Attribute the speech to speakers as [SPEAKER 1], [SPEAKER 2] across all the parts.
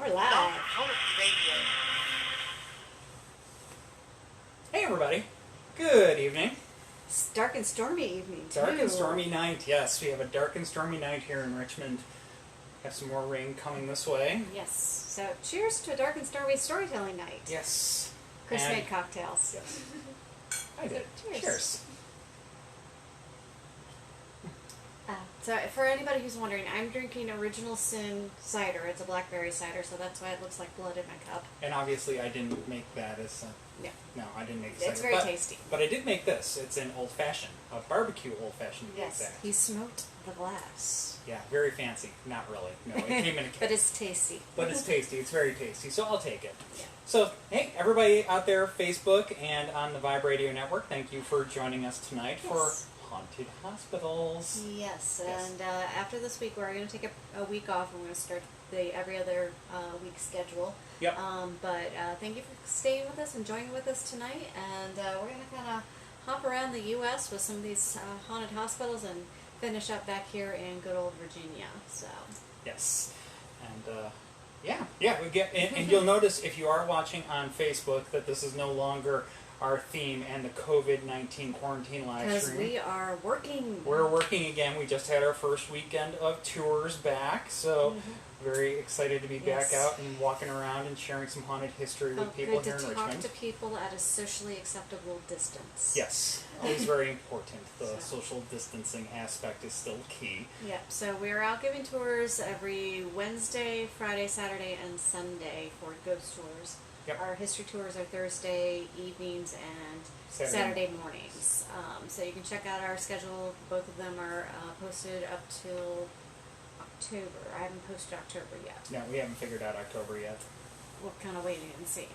[SPEAKER 1] We're live.
[SPEAKER 2] Hey everybody, good evening.
[SPEAKER 1] It's dark and stormy evening too.
[SPEAKER 2] Dark and stormy night, yes. We have a dark and stormy night here in Richmond. Have some more rain coming this way.
[SPEAKER 1] Yes. So cheers to a dark and stormy storytelling night.
[SPEAKER 2] Yes.
[SPEAKER 1] Chris
[SPEAKER 2] And-
[SPEAKER 1] made cocktails.
[SPEAKER 2] Yes. I did.
[SPEAKER 1] Cheers.
[SPEAKER 2] Cheers.
[SPEAKER 1] So for anybody who's wondering, I'm drinking Original Sin cider. It's a blackberry cider, so that's why it looks like blood in my cup.
[SPEAKER 2] And obviously I didn't make that as
[SPEAKER 1] Yeah.
[SPEAKER 2] no, I didn't make
[SPEAKER 1] It's
[SPEAKER 2] cider,
[SPEAKER 1] very
[SPEAKER 2] but,
[SPEAKER 1] tasty.
[SPEAKER 2] But I did make this. It's an old fashioned, a barbecue old fashioned.
[SPEAKER 1] Yes. He smoked the glass.
[SPEAKER 2] Yeah, very fancy. Not really. No, it came in a case.
[SPEAKER 1] But it's tasty.
[SPEAKER 2] But it's tasty. It's very tasty. So I'll take it.
[SPEAKER 1] Yeah.
[SPEAKER 2] So, hey, everybody out there, Facebook and on the Vibe Radio Network, thank you for joining us tonight for Haunted Hospitals.
[SPEAKER 1] Yes,
[SPEAKER 2] Yes.
[SPEAKER 1] and after this week, we're going to take a week off, and we're going to start the every other week schedule.
[SPEAKER 2] Yep.
[SPEAKER 1] But thank you for staying with us and joining with us tonight, and we're going to kind of hop around the U.S. with some of these haunted hospitals and finish up back here in good old Virginia. So.
[SPEAKER 2] Yes. And, yeah, we get, and you'll notice if you are watching on Facebook that this is no longer our theme and the COVID-19 quarantine live
[SPEAKER 1] Because
[SPEAKER 2] stream.
[SPEAKER 1] we are working.
[SPEAKER 2] We're working again. We just had our first weekend of tours back, so very excited to be back out and walking around and sharing some haunted history with people here in
[SPEAKER 1] to
[SPEAKER 2] Richmond.
[SPEAKER 1] talk to people at a socially acceptable distance.
[SPEAKER 2] Yes, always very important. The social distancing aspect is still key.
[SPEAKER 1] Yep, so we're out giving tours every Wednesday, Friday, Saturday, and Sunday for ghost tours.
[SPEAKER 2] Yep.
[SPEAKER 1] Our history tours are Thursday evenings and Saturday mornings. So you can check out our schedule. Both of them are posted up till October. I haven't posted October yet.
[SPEAKER 2] No, we haven't figured out October yet.
[SPEAKER 1] We're kind of waiting and seeing.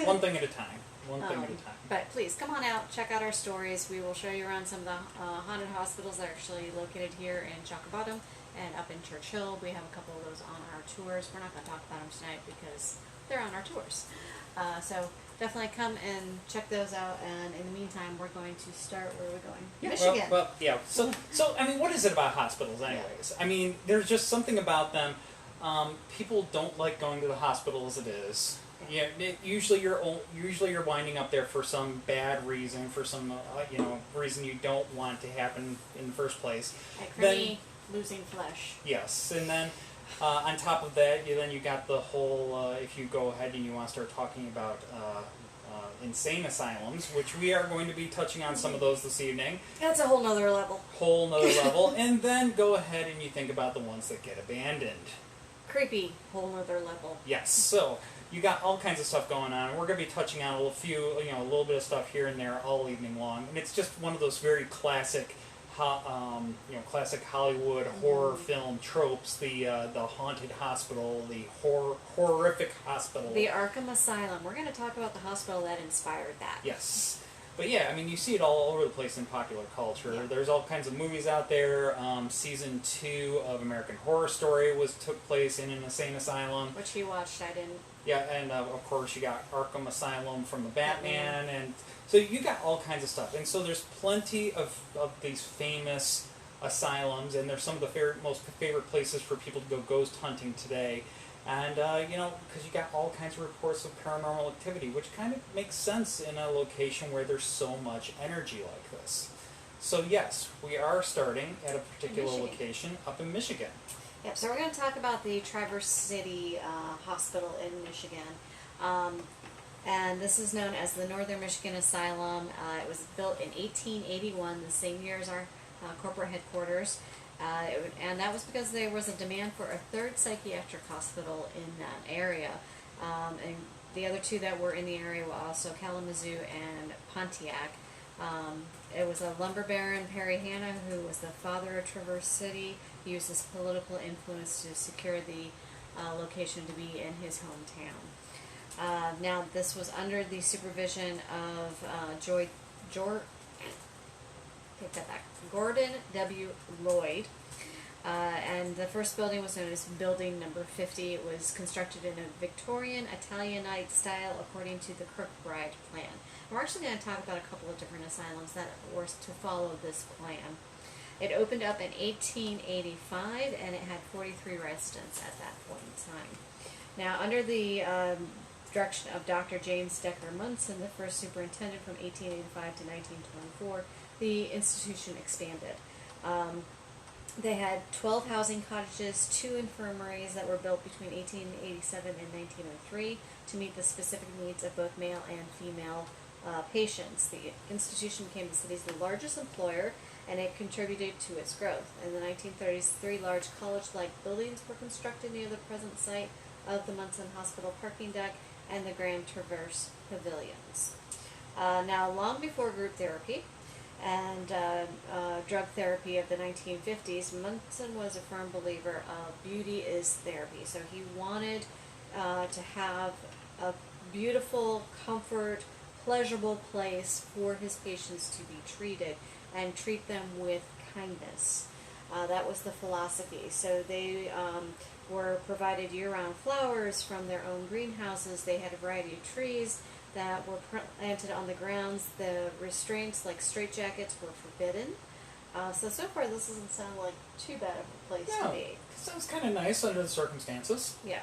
[SPEAKER 2] One thing at a time. One thing at a time.
[SPEAKER 1] But please, come on out, check out our stories. We will show you around some of the haunted hospitals that are actually located here in Chalkabottom and up in Churchill. We have a couple of those on our tours. We're not going to talk about them tonight because they're on our tours. So definitely come and check those out. And in the meantime, we're going to start, where are we going?
[SPEAKER 2] Yeah,
[SPEAKER 1] Michigan.
[SPEAKER 2] Well, yeah. So, I mean, what is it about hospitals, anyways? I mean, there's just something about them. People don't like going to the hospital as it is. Yeah, usually you're winding up there for some bad reason, for some reason you don't want to happen in the first place.
[SPEAKER 1] Like for me, losing flesh.
[SPEAKER 2] Yes, and then on top of that, you got the whole. If you go ahead and you want to start talking about insane asylums, which we are going to be touching on some of those this evening.
[SPEAKER 1] That's a whole nother level.
[SPEAKER 2] Whole nother level, and then go ahead and you think about the ones that get abandoned.
[SPEAKER 1] Creepy, whole nother level.
[SPEAKER 2] Yes, so you got all kinds of stuff going on. We're going to be touching on a little bit of stuff here and there all evening long, and it's just one of those very classic, classic Hollywood horror film tropes. The haunted hospital, the horrific hospital.
[SPEAKER 1] The Arkham Asylum. We're going to talk about the hospital that inspired that.
[SPEAKER 2] Yes. But yeah, I mean, you see it all over the place in popular culture.
[SPEAKER 1] Yeah.
[SPEAKER 2] There's all kinds of movies out there. Season 2 of American Horror Story took place in an insane asylum.
[SPEAKER 1] Which he watched, I didn't.
[SPEAKER 2] Yeah, and of course you got Arkham Asylum from the Batman, and so you got all kinds of stuff. And so there's plenty of these famous asylums, and they're some of the most favorite places for people to go ghost hunting today. And, because you got all kinds of reports of paranormal activity, which kind of makes sense in a location where there's so much energy like this. So, yes, we are starting at a particular location up in Michigan.
[SPEAKER 1] Yep, so we're going to talk about the Traverse City Hospital in Michigan. And this is known as the Northern Michigan Asylum. It was built in 1881, the same year as our corporate headquarters. And that was because there was a demand for a third psychiatric hospital in that area. And the other two that were in the area were also Kalamazoo and Pontiac. It was a lumber baron, Perry Hanna, who was the father of Traverse City. He used his political influence to secure the location to be in his hometown. Now, this was under the supervision of Gordon W. Lloyd. And the first building was known as Building Number 50. It was constructed in a Victorian Italianate style according to the Kirkbride plan. And we're actually going to talk about a couple of different asylums that were to follow this plan. It opened up in 1885 and it had 43 residents at that point in time. Now, under the direction of Dr. James Decker Monson, the first superintendent from 1885 to 1924, the institution expanded. They had 12 housing cottages, 2 infirmaries that were built between 1887 and 1903 to meet the specific needs of both male and female patients. The institution became the city's largest employer, and it contributed to its growth. In the 1930s, 3 large college-like buildings were constructed near the present site of the Monson Hospital parking deck and the Grand Traverse pavilions. Now, long before group therapy and drug therapy of the 1950s, Monson was a firm believer of beauty is therapy. So he wanted to have a beautiful, comfort, pleasurable place for his patients to be treated and treat them with kindness. That was the philosophy. So they were provided year-round flowers from their own greenhouses. They had a variety of trees that were planted on the grounds. The restraints, like straitjackets, were forbidden. So far this doesn't sound like too bad of a place to be.
[SPEAKER 2] Sounds kind of nice under the circumstances.
[SPEAKER 1] Yeah.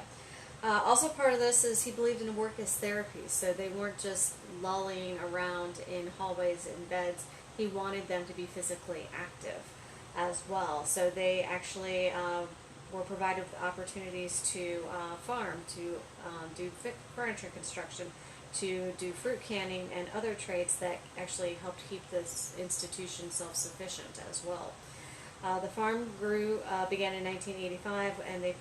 [SPEAKER 1] Also part of this is he believed in work as therapy, so they weren't just lolling around in hallways and beds. He wanted them to be physically active as well. So they actually were provided with opportunities to farm, to do furniture construction, to do fruit canning and other trades that actually helped keep this institution self-sufficient as well. The farm began in 1985, and they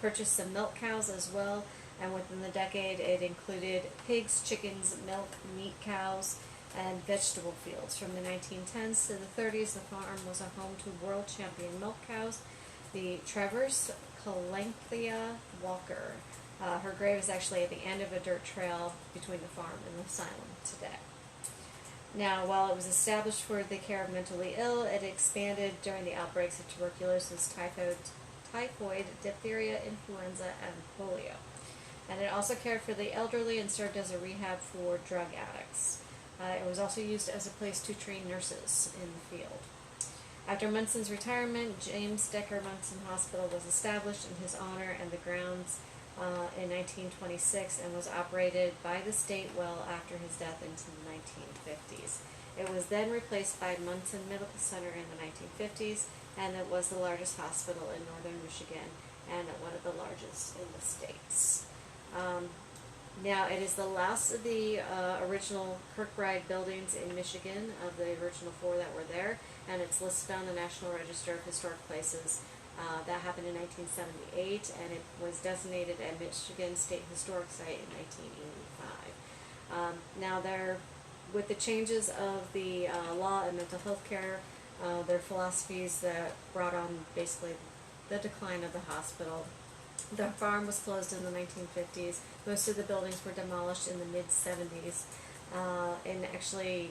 [SPEAKER 1] purchased some milk cows as well, and within the decade it included pigs, chickens, milk, meat cows, and vegetable fields. From the 1910s to the 30s, the farm was a home to world champion milk cows, the Travers Calanthea Walker. Her grave is actually at the end of a dirt trail between the farm and the asylum today. Now, while it was established for the care of mentally ill, it expanded during the outbreaks of tuberculosis, typhoid, diphtheria, influenza, and polio. And it also cared for the elderly and served as a rehab for drug addicts. It was also used as a place to train nurses in the field. After Monson's retirement, James Decker Monson Hospital was established in his honor and the grounds in 1926 and was operated by the state well after his death into the 1950s. It was then replaced by Monson Medical Center in the 1950s, and it was the largest hospital in northern Michigan and one of the largest in the states. Now, it is the last of the original Kirkbride buildings in Michigan, of the original 4 that were there, and it's listed on the National Register of Historic Places. That happened in 1978, and it was designated a Michigan State Historic Site in 1985. Now, with the changes of the law and mental health care, their philosophies that brought on basically the decline of the hospital. The farm was closed in the 1950s. Most of the buildings were demolished in the mid-70s. In actually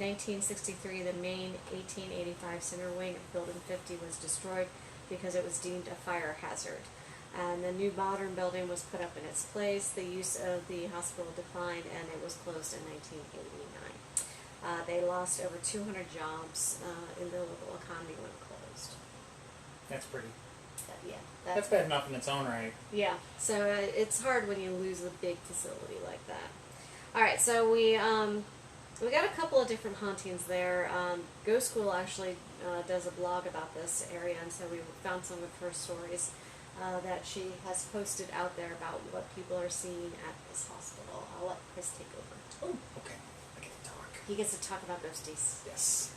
[SPEAKER 1] 1963, the main 1885 center wing of Building 50 was destroyed because it was deemed a fire hazard. And the new modern building was put up in its place. The use of the hospital declined, and it was closed in 1989. They lost over 200 jobs in the local economy when it closed.
[SPEAKER 2] That's pretty.
[SPEAKER 1] Yeah.
[SPEAKER 2] That's bad enough in its own right.
[SPEAKER 1] Yeah, so it's hard when you lose a big facility like that. All right, so we got a couple of different hauntings there. Go School actually does a blog about this area, and so we found some of her stories that she has posted out there about what people are seeing at this hospital. I'll let Chris take over.
[SPEAKER 2] Oh, okay. I get to talk.
[SPEAKER 1] He gets to talk about ghosties.
[SPEAKER 2] Yes.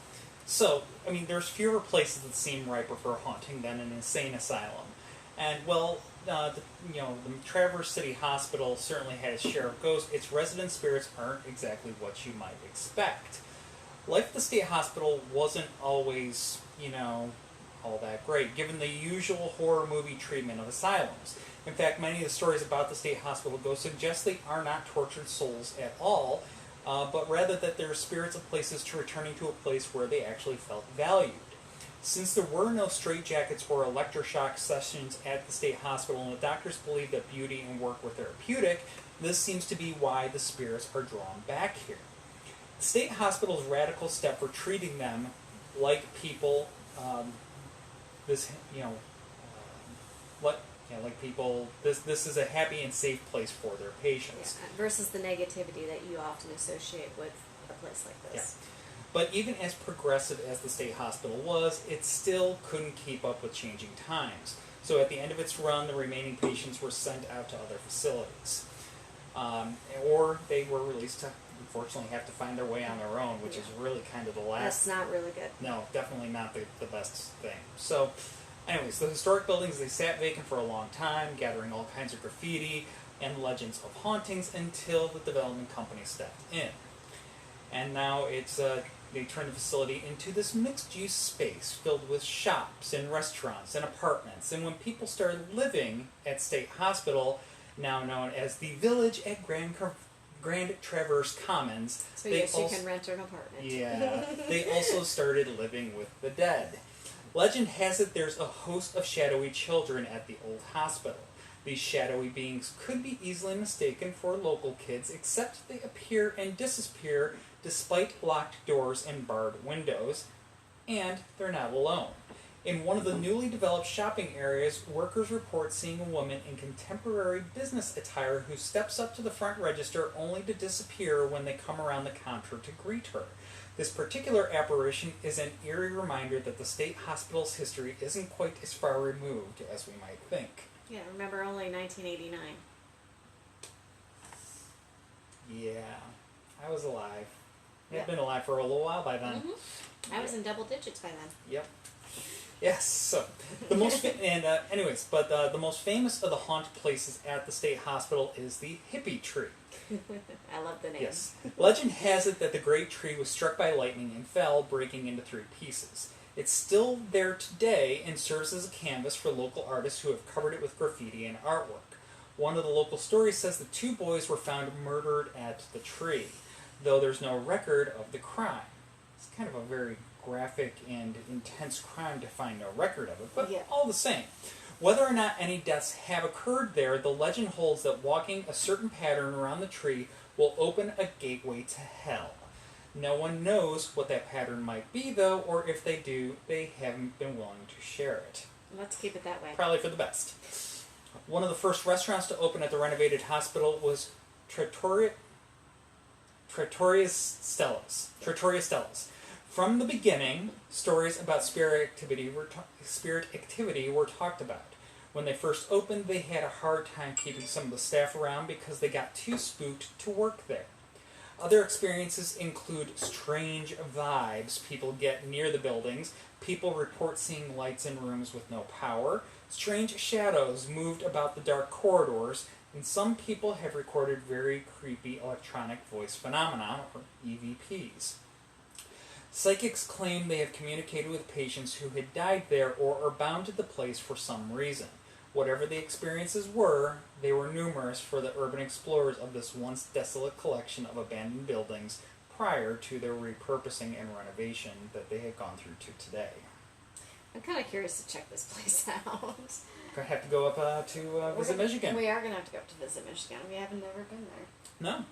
[SPEAKER 2] So, I mean, there's fewer places that seem riper for a haunting than an insane asylum. And, well, the Traverse City Hospital certainly has its share of ghosts. Its resident spirits aren't exactly what you might expect. Life at the state hospital wasn't always, all that great, given the usual horror movie treatment of asylums. In fact, many of the stories about the state hospital ghosts suggest they are not tortured souls at all, but rather that they're spirits of places returning to a place where they actually felt valued. Since there were no straitjackets or electroshock sessions at the state hospital, and the doctors believed that beauty and work were therapeutic, this seems to be why the spirits are drawn back here. The state hospital's radical step for treating them like people, Yeah, like people, this is a happy and safe place for their patients.
[SPEAKER 1] Yeah, versus the negativity that you often associate with a place like this.
[SPEAKER 2] Yeah. But even as progressive as the state hospital was, it still couldn't keep up with changing times. So at the end of its run, the remaining patients were sent out to other facilities. Or they were released to, unfortunately, have to find their way on their own, which is really kind of the last...
[SPEAKER 1] That's not really good.
[SPEAKER 2] No, definitely not the best thing. So, anyways, the historic buildings, they sat vacant for a long time, gathering all kinds of graffiti and legends of hauntings until the development company stepped in. And now it's... they turned the facility into this mixed-use space filled with shops and restaurants and apartments. And when people started living at State Hospital, now known as the Village at Grand Traverse Commons...
[SPEAKER 1] So yes, you can rent an apartment.
[SPEAKER 2] Yeah. They also started living with the dead. Legend has it there's a host of shadowy children at the old hospital. These shadowy beings could be easily mistaken for local kids, except they appear and disappear despite locked doors and barred windows, and they're not alone. In one of the newly developed shopping areas, workers report seeing a woman in contemporary business attire who steps up to the front register only to disappear when they come around the counter to greet her. This particular apparition is an eerie reminder that the state hospital's history isn't quite as far removed as we might think.
[SPEAKER 1] Yeah, remember only 1989.
[SPEAKER 2] Yeah, I was alive.
[SPEAKER 1] Yep.
[SPEAKER 2] I've been alive for a little while by then.
[SPEAKER 1] Mm-hmm. I was in double digits by then.
[SPEAKER 2] Yep. Yes. So the most the most famous of the haunted places at the state hospital is the Hippie Tree.
[SPEAKER 1] I love the name.
[SPEAKER 2] Yes. Legend has it that the great tree was struck by lightning and fell, breaking into 3 pieces. It's still there today and serves as a canvas for local artists who have covered it with graffiti and artwork. One of the local stories says the 2 boys were found murdered at the tree, though there's no record of the crime. It's kind of a very graphic and intense crime to find no record of it, but all the same. Whether or not any deaths have occurred there, the legend holds that walking a certain pattern around the tree will open a gateway to hell. No one knows what that pattern might be, though, or if they do, they haven't been willing to share it.
[SPEAKER 1] Let's keep it that way.
[SPEAKER 2] Probably for the best. One of the first restaurants to open at the renovated hospital was Trattoria Stella's. From the beginning, stories about spirit activity were talked about. When they first opened, they had a hard time keeping some of the staff around because they got too spooked to work there. Other experiences include strange vibes people get near the buildings. People report seeing lights in rooms with no power. Strange shadows moved about the dark corridors. And some people have recorded very creepy electronic voice phenomena, or EVPs. Psychics claim they have communicated with patients who had died there or are bound to the place for some reason. Whatever the experiences were, they were numerous for the urban explorers of this once desolate collection of abandoned buildings prior to their repurposing and renovation that they had gone through to today.
[SPEAKER 1] I'm kind of curious to check this place out.
[SPEAKER 2] We're going to have to go up to visit Michigan.
[SPEAKER 1] We are going to have to go up to visit Michigan. We haven't never been there.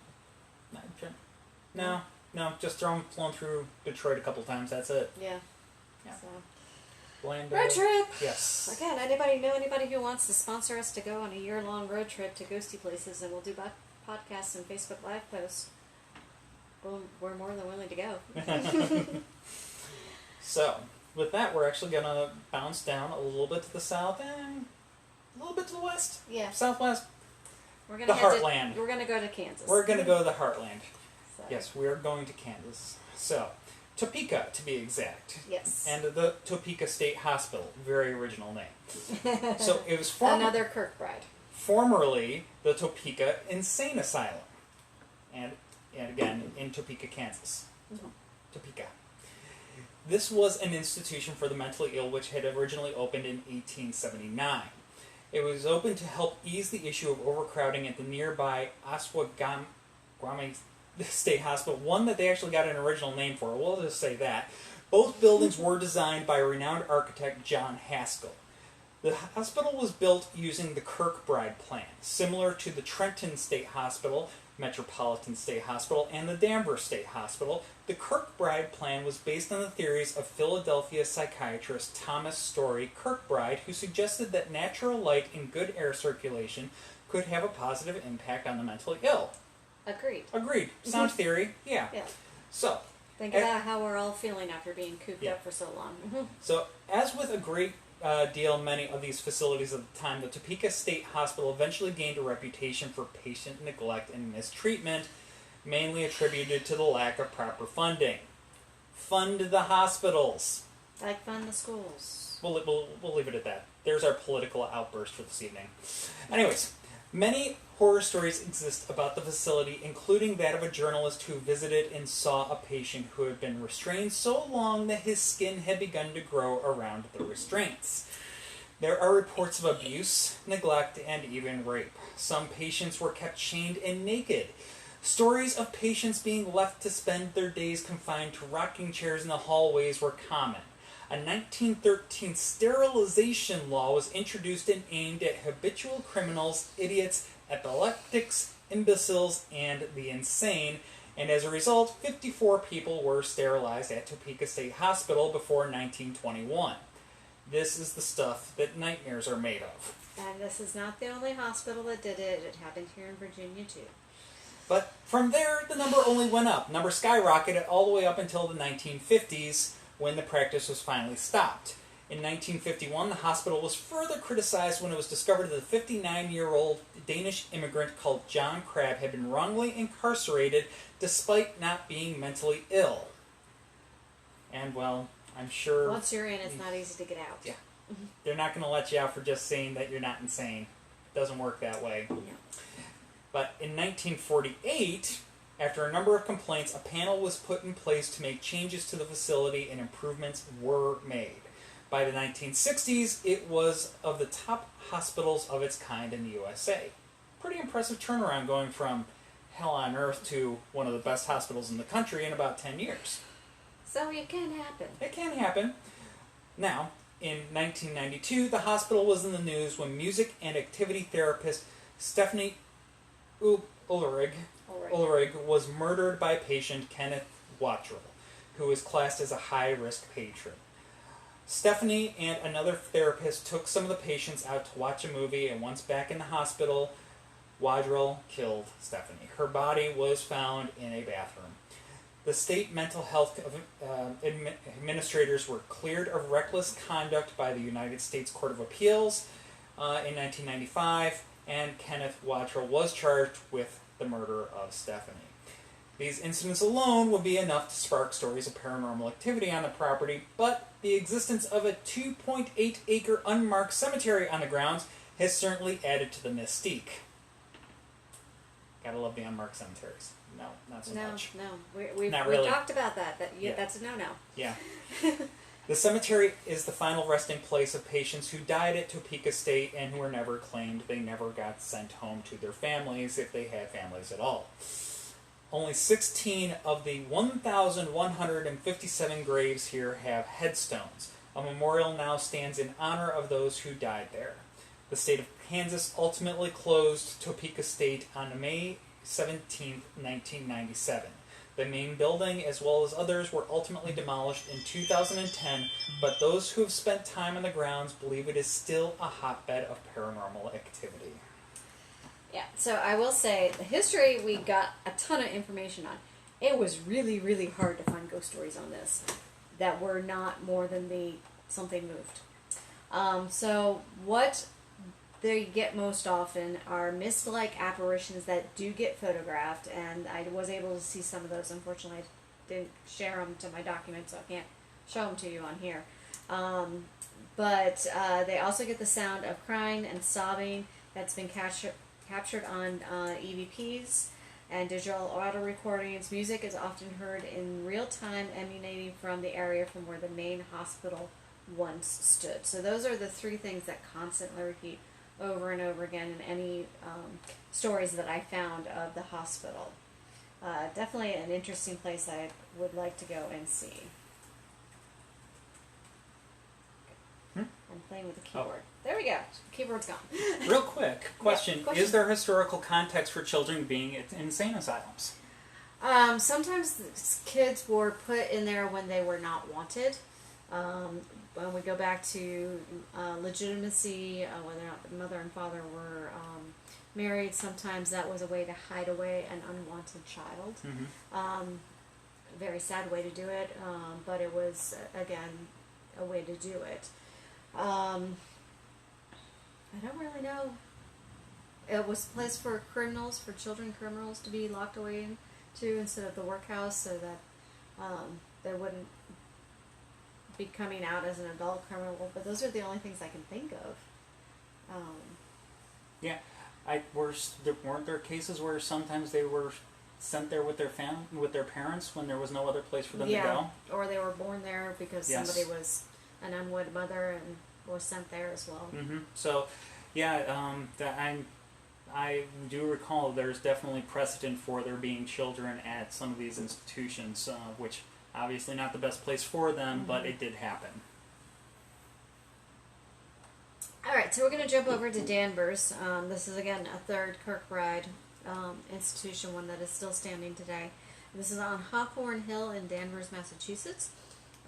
[SPEAKER 2] No, just flown through Detroit a couple times, that's it.
[SPEAKER 1] Yeah.
[SPEAKER 2] So.
[SPEAKER 1] Road trip!
[SPEAKER 2] Yes.
[SPEAKER 1] Again, anybody who wants to sponsor us to go on a year-long road trip to ghosty places, and we'll do podcasts and Facebook Live posts, we're more than willing to go.
[SPEAKER 2] So, with that, we're actually going to bounce down a little bit to the south and a little bit to the west.
[SPEAKER 1] Yeah.
[SPEAKER 2] Southwest.
[SPEAKER 1] We're gonna
[SPEAKER 2] Heartland.
[SPEAKER 1] We're going to go to Kansas.
[SPEAKER 2] We're going to go to the Heartland.
[SPEAKER 1] So.
[SPEAKER 2] Yes, we are going to Kansas. So, Topeka, to be exact.
[SPEAKER 1] Yes.
[SPEAKER 2] And the Topeka State Hospital, very original name. So it was
[SPEAKER 1] another Kirkbride.
[SPEAKER 2] Formerly the Topeka Insane Asylum, and again in Topeka, Kansas.
[SPEAKER 1] Mm-hmm.
[SPEAKER 2] Topeka. This was an institution for the mentally ill, which had originally opened in 1879. It was opened to help ease the issue of overcrowding at the nearby Ashwagandha State Hospital, one that they actually got an original name for. We'll just say that. Both buildings were designed by renowned architect John Haskell. The hospital was built using the Kirkbride plan. Similar to the Trenton State Hospital, Metropolitan State Hospital and the Danvers State Hospital. The Kirkbride plan was based on the theories of Philadelphia psychiatrist Thomas Story Kirkbride, who suggested that natural light and good air circulation could have a positive impact on the mentally ill. Agreed. Sound theory, yeah. So,
[SPEAKER 1] think about how we're all feeling after being cooped up for so long.
[SPEAKER 2] So, as with a great deal many of these facilities at the time, the Topeka State Hospital eventually gained a reputation for patient neglect and mistreatment, mainly attributed to the lack of proper funding. Fund the hospitals.
[SPEAKER 1] Like fund the schools.
[SPEAKER 2] We'll leave it at that. There's our political outburst for this evening. Anyways, many horror stories exist about the facility, including that of a journalist who visited and saw a patient who had been restrained so long that his skin had begun to grow around the restraints. There are reports of abuse, neglect, and even rape. Some patients were kept chained and naked. Stories of patients being left to spend their days confined to rocking chairs in the hallways were common. A 1913 sterilization law was introduced and aimed at habitual criminals, idiots, epileptics, imbeciles, and the insane, and as a result, 54 people were sterilized at Topeka State Hospital before 1921. This is the stuff that nightmares are made of.
[SPEAKER 1] And this is not the only hospital that did it. It happened here in Virginia, too.
[SPEAKER 2] But from there, the number only went up. Number skyrocketed all the way up until the 1950s, when the practice was finally stopped. In 1951, the hospital was further criticized when it was discovered that a 59-year-old Danish immigrant called John Crabbe had been wrongly incarcerated despite not being mentally ill. And, well, I'm sure...
[SPEAKER 1] Once you're in, it's not easy to get out.
[SPEAKER 2] Yeah. They're not going to let you out for just saying that you're not insane. It doesn't work that way.
[SPEAKER 1] Yeah.
[SPEAKER 2] But in 1948... after a number of complaints, a panel was put in place to make changes to the facility and improvements were made. By the 1960s, it was of the top hospitals of its kind in the USA. Pretty impressive turnaround going from hell on earth to one of the best hospitals in the country in about 10 years.
[SPEAKER 1] So it can happen.
[SPEAKER 2] It can happen. Now, in 1992, the hospital was in the news when music and activity therapist Stephanie Ulrich was murdered by patient Kenneth Watrell, who was classed as a high-risk patron. Stephanie and another therapist took some of the patients out to watch a movie, and once back in the hospital, Watrell killed Stephanie. Her body was found in a bathroom. The state mental health administrators were cleared of reckless conduct by the United States Court of Appeals in 1995, and Kenneth Watrell was charged with the murder of Stephanie. These incidents alone would be enough to spark stories of paranormal activity on the property, but the existence of a 2.8-acre unmarked cemetery on the grounds has certainly added to the mystique. Gotta love the unmarked cemeteries. No, not so much.
[SPEAKER 1] No. We've
[SPEAKER 2] really.
[SPEAKER 1] talked about that. That's a no-no.
[SPEAKER 2] Yeah. The cemetery is the final resting place of patients who died at Topeka State and who were never claimed. They never got sent home to their families, if they had families at all. Only 16 of the 1,157 graves here have headstones. A memorial now stands in honor of those who died there. The state of Kansas ultimately closed Topeka State on May 17, 1997. The main building, as well as others, were ultimately demolished in 2010, but those who have spent time on the grounds believe it is still a hotbed of paranormal activity.
[SPEAKER 1] Yeah, so I will say, the history we got a ton of information on. It was really, really hard to find ghost stories on this that were not more than something moved. So what they get most often are mist-like apparitions that do get photographed, and I was able to see some of those. Unfortunately, I didn't share them to my document, so I can't show them to you on here. But they also get the sound of crying and sobbing that's been captured on EVPs and digital audio recordings. Music is often heard in real time, emanating from the area from where the main hospital once stood. So those are the three things that constantly repeat over and over again in any stories that I found of the hospital. Definitely an interesting place I would like to go and see. I'm playing with the keyboard. There we go. Keyboard's gone.
[SPEAKER 2] Real quick question. Is there historical context for children being in insane asylums?
[SPEAKER 1] Sometimes kids were put in there when they were not wanted. When we go back to legitimacy, whether or not the mother and father were married, sometimes that was a way to hide away an unwanted child.
[SPEAKER 2] Mm-hmm.
[SPEAKER 1] Very sad way to do it, but it was, again, a way to do it. I don't really know. It was a place for criminals, for children criminals to be locked away into instead of the workhouse, so that they wouldn't be coming out as an adult criminal. But those are the only things I can think of.
[SPEAKER 2] Yeah, weren't there cases where sometimes they were sent there with their parents when there was no other place for them to go? Or
[SPEAKER 1] they were born there because somebody was an unwed mother and was sent there as well.
[SPEAKER 2] Mm-hmm. So, yeah, I do recall there's definitely precedent for there being children at some of these institutions, which obviously not the best place for them, but it did happen.
[SPEAKER 1] Alright, so we're going to jump over to Danvers. This is, again, a third Kirkbride institution, one that is still standing today. This is on Hawthorne Hill in Danvers, Massachusetts.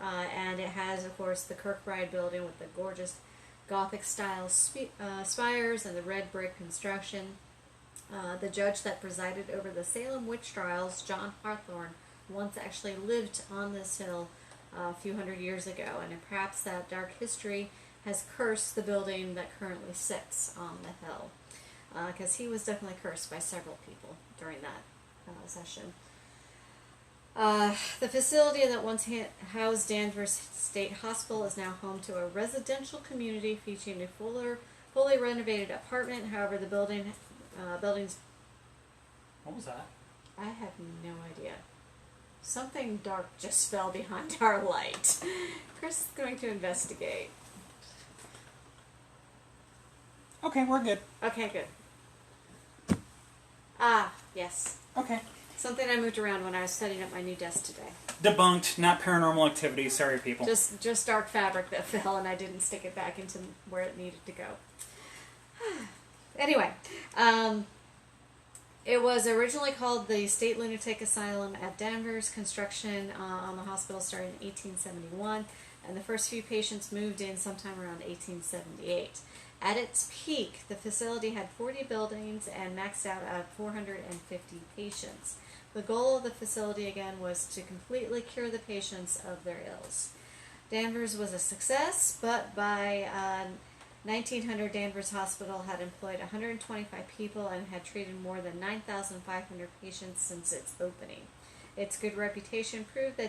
[SPEAKER 1] And it has, of course, the Kirkbride building with the gorgeous Gothic-style spires and the red brick construction. The judge that presided over the Salem witch trials, John Hawthorne, once actually lived on this hill a few hundred years ago, and perhaps that dark history has cursed the building that currently sits on the hill, because he was definitely cursed by several people during that session. The facility that once housed Danvers State Hospital is now home to a residential community featuring a fully renovated apartment. However, the building's...
[SPEAKER 2] What was that?
[SPEAKER 1] I have no idea. Something dark just fell behind our light. Chris is going to investigate.
[SPEAKER 2] Okay, we're good.
[SPEAKER 1] Okay, good. Ah, yes.
[SPEAKER 2] Okay.
[SPEAKER 1] Something I moved around when I was setting up my new desk today.
[SPEAKER 2] Debunked, not paranormal activity. Sorry, people.
[SPEAKER 1] Just dark fabric that fell, and I didn't stick it back into where it needed to go. Anyway, it was originally called the State Lunatic Asylum at Danvers. Construction on the hospital started in 1871, and the first few patients moved in sometime around 1878. At its peak, the facility had 40 buildings and maxed out at 450 patients. The goal of the facility, again, was to completely cure the patients of their ills. Danvers was a success, but by 1900, Danvers Hospital had employed 125 people and had treated more than 9,500 patients since its opening. Its good reputation proved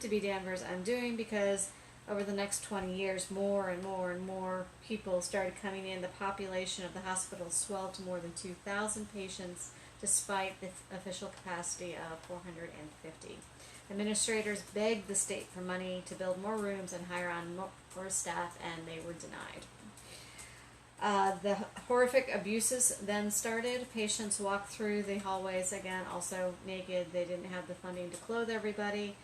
[SPEAKER 1] to be Danvers' undoing, because over the next 20 years, more and more and more people started coming in. The population of the hospital swelled to more than 2,000 patients, despite the official capacity of 450. Administrators begged the state for money to build more rooms and hire on more staff, and they were denied. The horrific abuses then started. Patients walked through the hallways, again, also naked. They didn't have the funding to clothe everybody.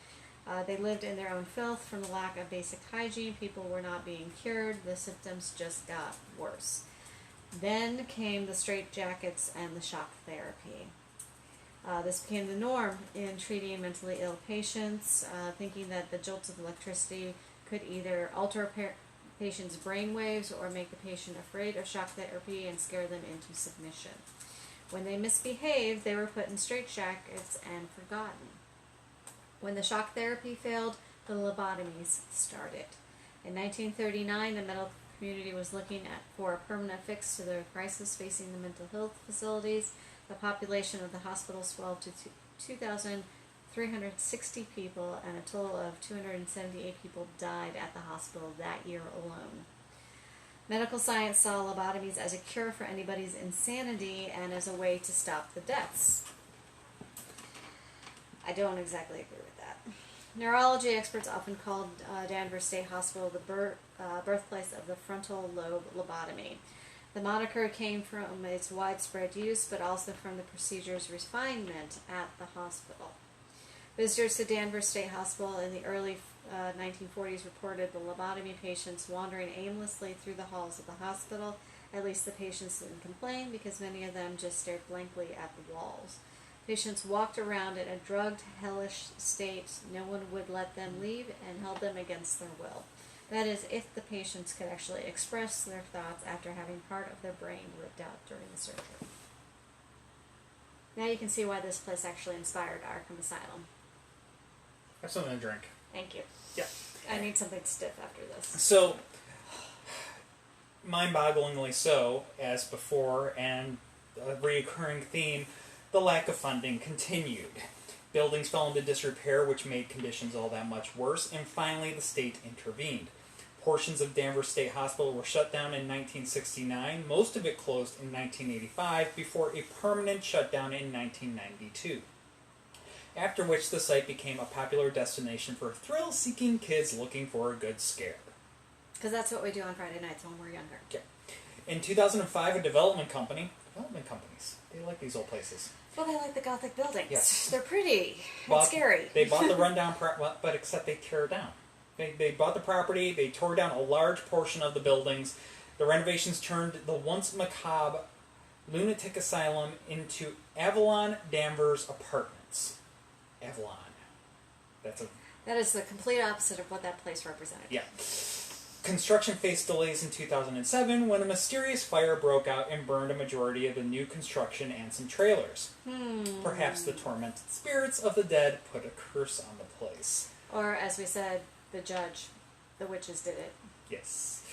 [SPEAKER 1] They lived in their own filth from the lack of basic hygiene. People were not being cured. The symptoms just got worse. Then came the straitjackets and the shock therapy. This became the norm in treating mentally ill patients, thinking that the jolts of electricity could either alter a patient's brain waves or make the patient afraid of shock therapy and scare them into submission. When they misbehaved, they were put in straitjackets and forgotten. When the shock therapy failed, the lobotomies started. In 1939, the medical community was looking for a permanent fix to the crisis facing the mental health facilities. The population of the hospital swelled to 2,360 people, and a total of 278 people died at the hospital that year alone. Medical science saw lobotomies as a cure for anybody's insanity and as a way to stop the deaths. I don't exactly agree with that. Neurology experts often called Danvers State Hospital the birthplace of the frontal lobe lobotomy. The moniker came from its widespread use, but also from the procedure's refinement at the hospital. Visitors to Danvers State Hospital in the early 1940s reported the lobotomy patients wandering aimlessly through the halls of the hospital, At least the patients didn't complain because many of them just stared blankly at the walls. Patients walked around in a drugged, hellish state. No one would let them leave and held them against their will. That is, if the patients could actually express their thoughts after having part of their brain ripped out during the surgery. Now you can see why this place actually inspired Arkham Asylum.
[SPEAKER 2] Have something to drink.
[SPEAKER 1] Thank you.
[SPEAKER 2] Yeah.
[SPEAKER 1] I need something stiff after this.
[SPEAKER 2] So, mind-bogglingly so, as before, and a recurring theme, the lack of funding continued. Buildings fell into disrepair, which made conditions all that much worse, and finally the state intervened. Portions of Danvers State Hospital were shut down in 1969, most of it closed in 1985, before a permanent shutdown in 1992. After which the site became a popular destination for thrill-seeking kids looking for a good scare.
[SPEAKER 1] Because that's what we do on Friday nights when we're younger.
[SPEAKER 2] Okay. In 2005, a development companies, they like these old places.
[SPEAKER 1] Well, they like the Gothic buildings.
[SPEAKER 2] Yes.
[SPEAKER 1] They're pretty and scary.
[SPEAKER 2] They bought the rundown, but except they tear it down. They bought the property, they tore down a large portion of the buildings. The renovations turned the once macabre lunatic asylum into Avalon Danvers Apartments. Avalon. That
[SPEAKER 1] is the complete opposite of what that place represented.
[SPEAKER 2] Yeah. Construction faced delays in 2007 when a mysterious fire broke out and burned a majority of the new construction and some trailers. Perhaps the tormented spirits of the dead put a curse on the place.
[SPEAKER 1] Or, as we said, the witches did it.
[SPEAKER 2] Yes.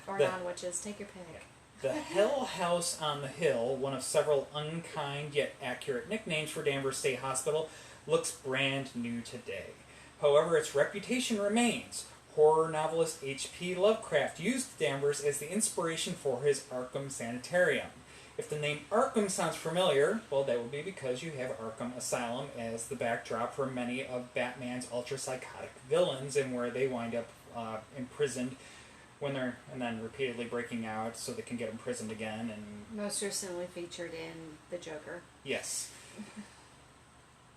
[SPEAKER 1] Or non-witches, take your pick.
[SPEAKER 2] Yeah. The Hell House on the Hill, one of several unkind yet accurate nicknames for Danvers State Hospital, looks brand new today. However, its reputation remains. Horror novelist H.P. Lovecraft used Danvers as the inspiration for his Arkham Sanatorium. If the name Arkham sounds familiar, well, that would be because you have Arkham Asylum as the backdrop for many of Batman's ultra-psychotic villains and where they wind up imprisoned and then repeatedly breaking out so they can get imprisoned again. And
[SPEAKER 1] most recently featured in The Joker.
[SPEAKER 2] Yes.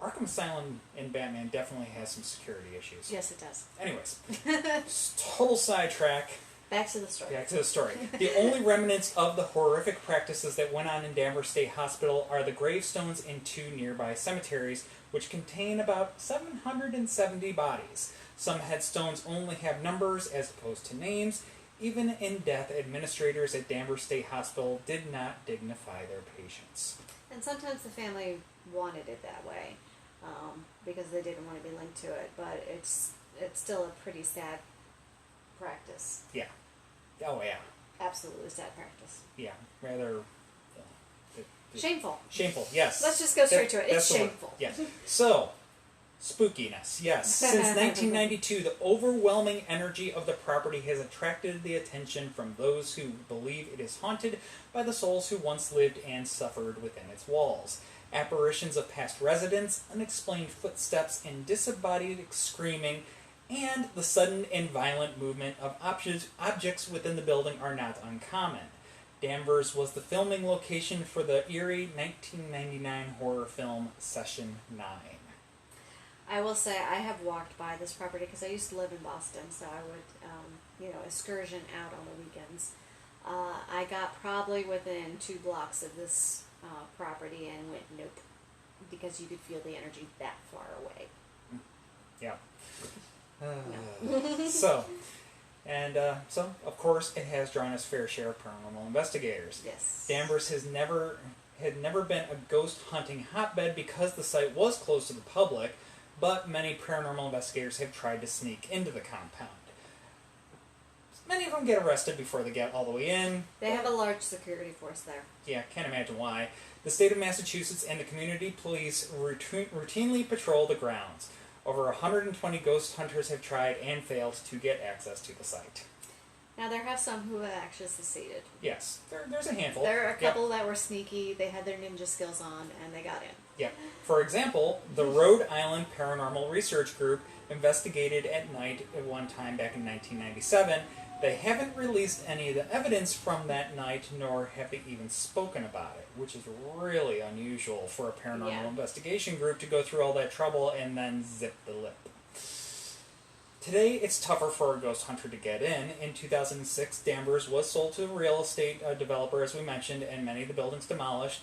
[SPEAKER 2] Arkham Asylum in Batman definitely has some security issues.
[SPEAKER 1] Yes, it does.
[SPEAKER 2] Anyways, total sidetrack.
[SPEAKER 1] Back to the story.
[SPEAKER 2] Back to the story. The only remnants of the horrific practices that went on in Danvers State Hospital are the gravestones in two nearby cemeteries, which contain about 770 bodies. Some headstones only have numbers as opposed to names. Even in death, administrators at Danvers State Hospital did not dignify their patients.
[SPEAKER 1] And sometimes the family wanted it that way because they didn't want to be linked to it, but it's still a pretty sad practice.
[SPEAKER 2] Yeah. Oh, yeah.
[SPEAKER 1] Absolutely sad practice.
[SPEAKER 2] Yeah. Rather...
[SPEAKER 1] shameful.
[SPEAKER 2] Shameful, yes.
[SPEAKER 1] Let's just go straight to it. It's shameful.
[SPEAKER 2] Yeah. So, spookiness, yes. Since 1992, the overwhelming energy of the property has attracted the attention from those who believe it is haunted by the souls who once lived and suffered within its walls. Apparitions of past residents, unexplained footsteps, and disembodied screaming, and the sudden and violent movement of objects within the building are not uncommon. Danvers was the filming location for the eerie 1999 horror film Session 9.
[SPEAKER 1] I will say I have walked by this property because I used to live in Boston, so I would, excursion out on the weekends. I got probably within 2 blocks of this property and went nope, because you could feel the energy that far away.
[SPEAKER 2] Yeah.
[SPEAKER 1] No.
[SPEAKER 2] So, of course, it has drawn its fair share of paranormal investigators.
[SPEAKER 1] Yes.
[SPEAKER 2] Danvers had never been a ghost hunting hotbed because the site was closed to the public, but many paranormal investigators have tried to sneak into the compound. Many of them get arrested before they get all the way in.
[SPEAKER 1] They have a large security force there.
[SPEAKER 2] Yeah, can't imagine why. The state of Massachusetts and the community police routinely patrol the grounds. Over 120 ghost hunters have tried and failed to get access to the site.
[SPEAKER 1] Now, there have some who have actually succeeded.
[SPEAKER 2] Yes, there's a handful.
[SPEAKER 1] There are a couple that were sneaky, they had their ninja skills on, and they got in.
[SPEAKER 2] Yeah. For example, the Rhode Island Paranormal Research Group investigated at night at one time back in 1997. They haven't released any of the evidence from that night, nor have they even spoken about it, which is really unusual for a paranormal investigation group to go through all that trouble and then zip the lip. Today, it's tougher for a ghost hunter to get in. In 2006, Danvers was sold to a real estate developer, as we mentioned, and many of the buildings demolished,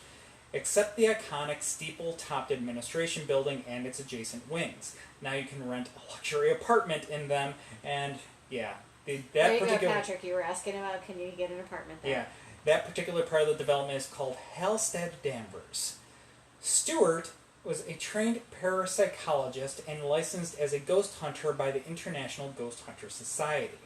[SPEAKER 2] except the iconic steeple-topped administration building and its adjacent wings. Now you can rent a luxury apartment in them, and yeah,
[SPEAKER 1] there you go, Patrick. You were asking about, can you get an apartment there?
[SPEAKER 2] Yeah, that particular part of the development is called Halstead Danvers. Stewart was a trained parapsychologist and licensed as a ghost hunter by the International Ghost Hunter Society.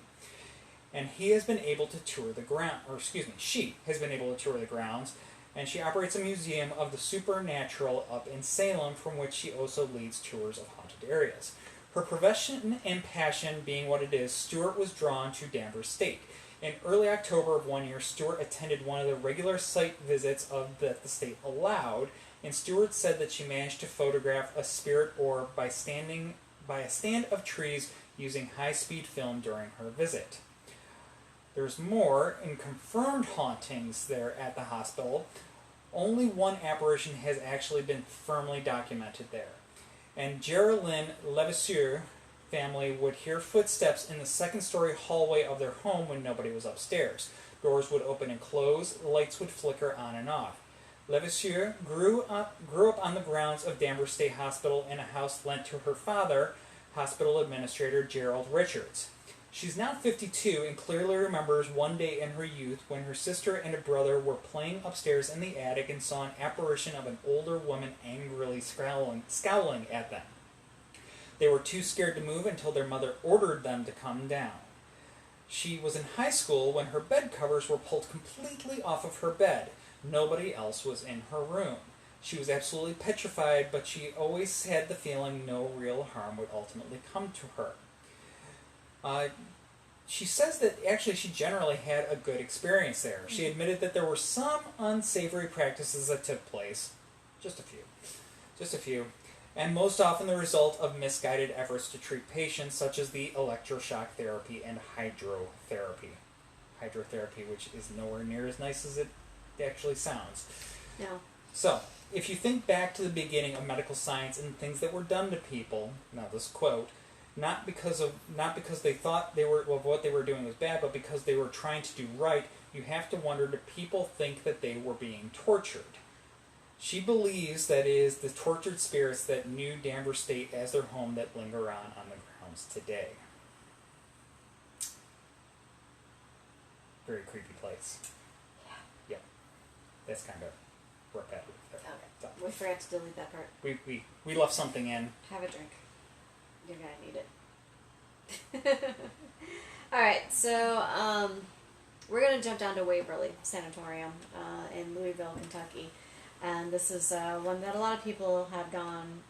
[SPEAKER 2] And he has been able to tour the ground, or excuse me, she has been able to tour the grounds, and she operates a museum of the supernatural up in Salem, from which she also leads tours of haunted areas. Her profession and passion being what it is, Stewart was drawn to Danvers State. In early October of one year, Stewart attended one of the regular site visits that the state allowed, and Stewart said that she managed to photograph a spirit orb by standing by a stand of trees using high-speed film during her visit. There's more in confirmed hauntings there at the hospital. Only one apparition has actually been firmly documented there. And Geraldine Levasseur family would hear footsteps in the second-story hallway of their home when nobody was upstairs. Doors would open and close, lights would flicker on and off. Levasseur grew up on the grounds of Danvers State Hospital in a house lent to her father, hospital administrator Gerald Richards. She's now 52 and clearly remembers one day in her youth when her sister and a brother were playing upstairs in the attic and saw an apparition of an older woman angrily scowling at them. They were too scared to move until their mother ordered them to come down. She was in high school when her bed covers were pulled completely off of her bed. Nobody else was in her room. She was absolutely petrified, but she always had the feeling no real harm would ultimately come to her. She says that actually she generally had a good experience there. She admitted that there were some unsavory practices that took place. Just a few. And most often the result of misguided efforts to treat patients, such as the electroshock therapy and hydrotherapy. Hydrotherapy, which is nowhere near as nice as it actually sounds.
[SPEAKER 1] No.
[SPEAKER 2] So, if you think back to the beginning of medical science and things that were done to people, now this quote, not because they thought what they were doing was bad, but because they were trying to do right, you have to wonder, do people think that they were being tortured? She believes that it is the tortured spirits that knew Danvers State as their home that linger on the grounds today. Very creepy place. Yeah. That's kind of repetitive there.
[SPEAKER 1] Okay.
[SPEAKER 2] So,
[SPEAKER 1] We forgot to delete that part.
[SPEAKER 2] we left something in.
[SPEAKER 1] Have a drink. You're gonna need it. Alright, so we're gonna jump down to Waverly Sanatorium in Louisville, Kentucky. And this is one that a lot of people have gone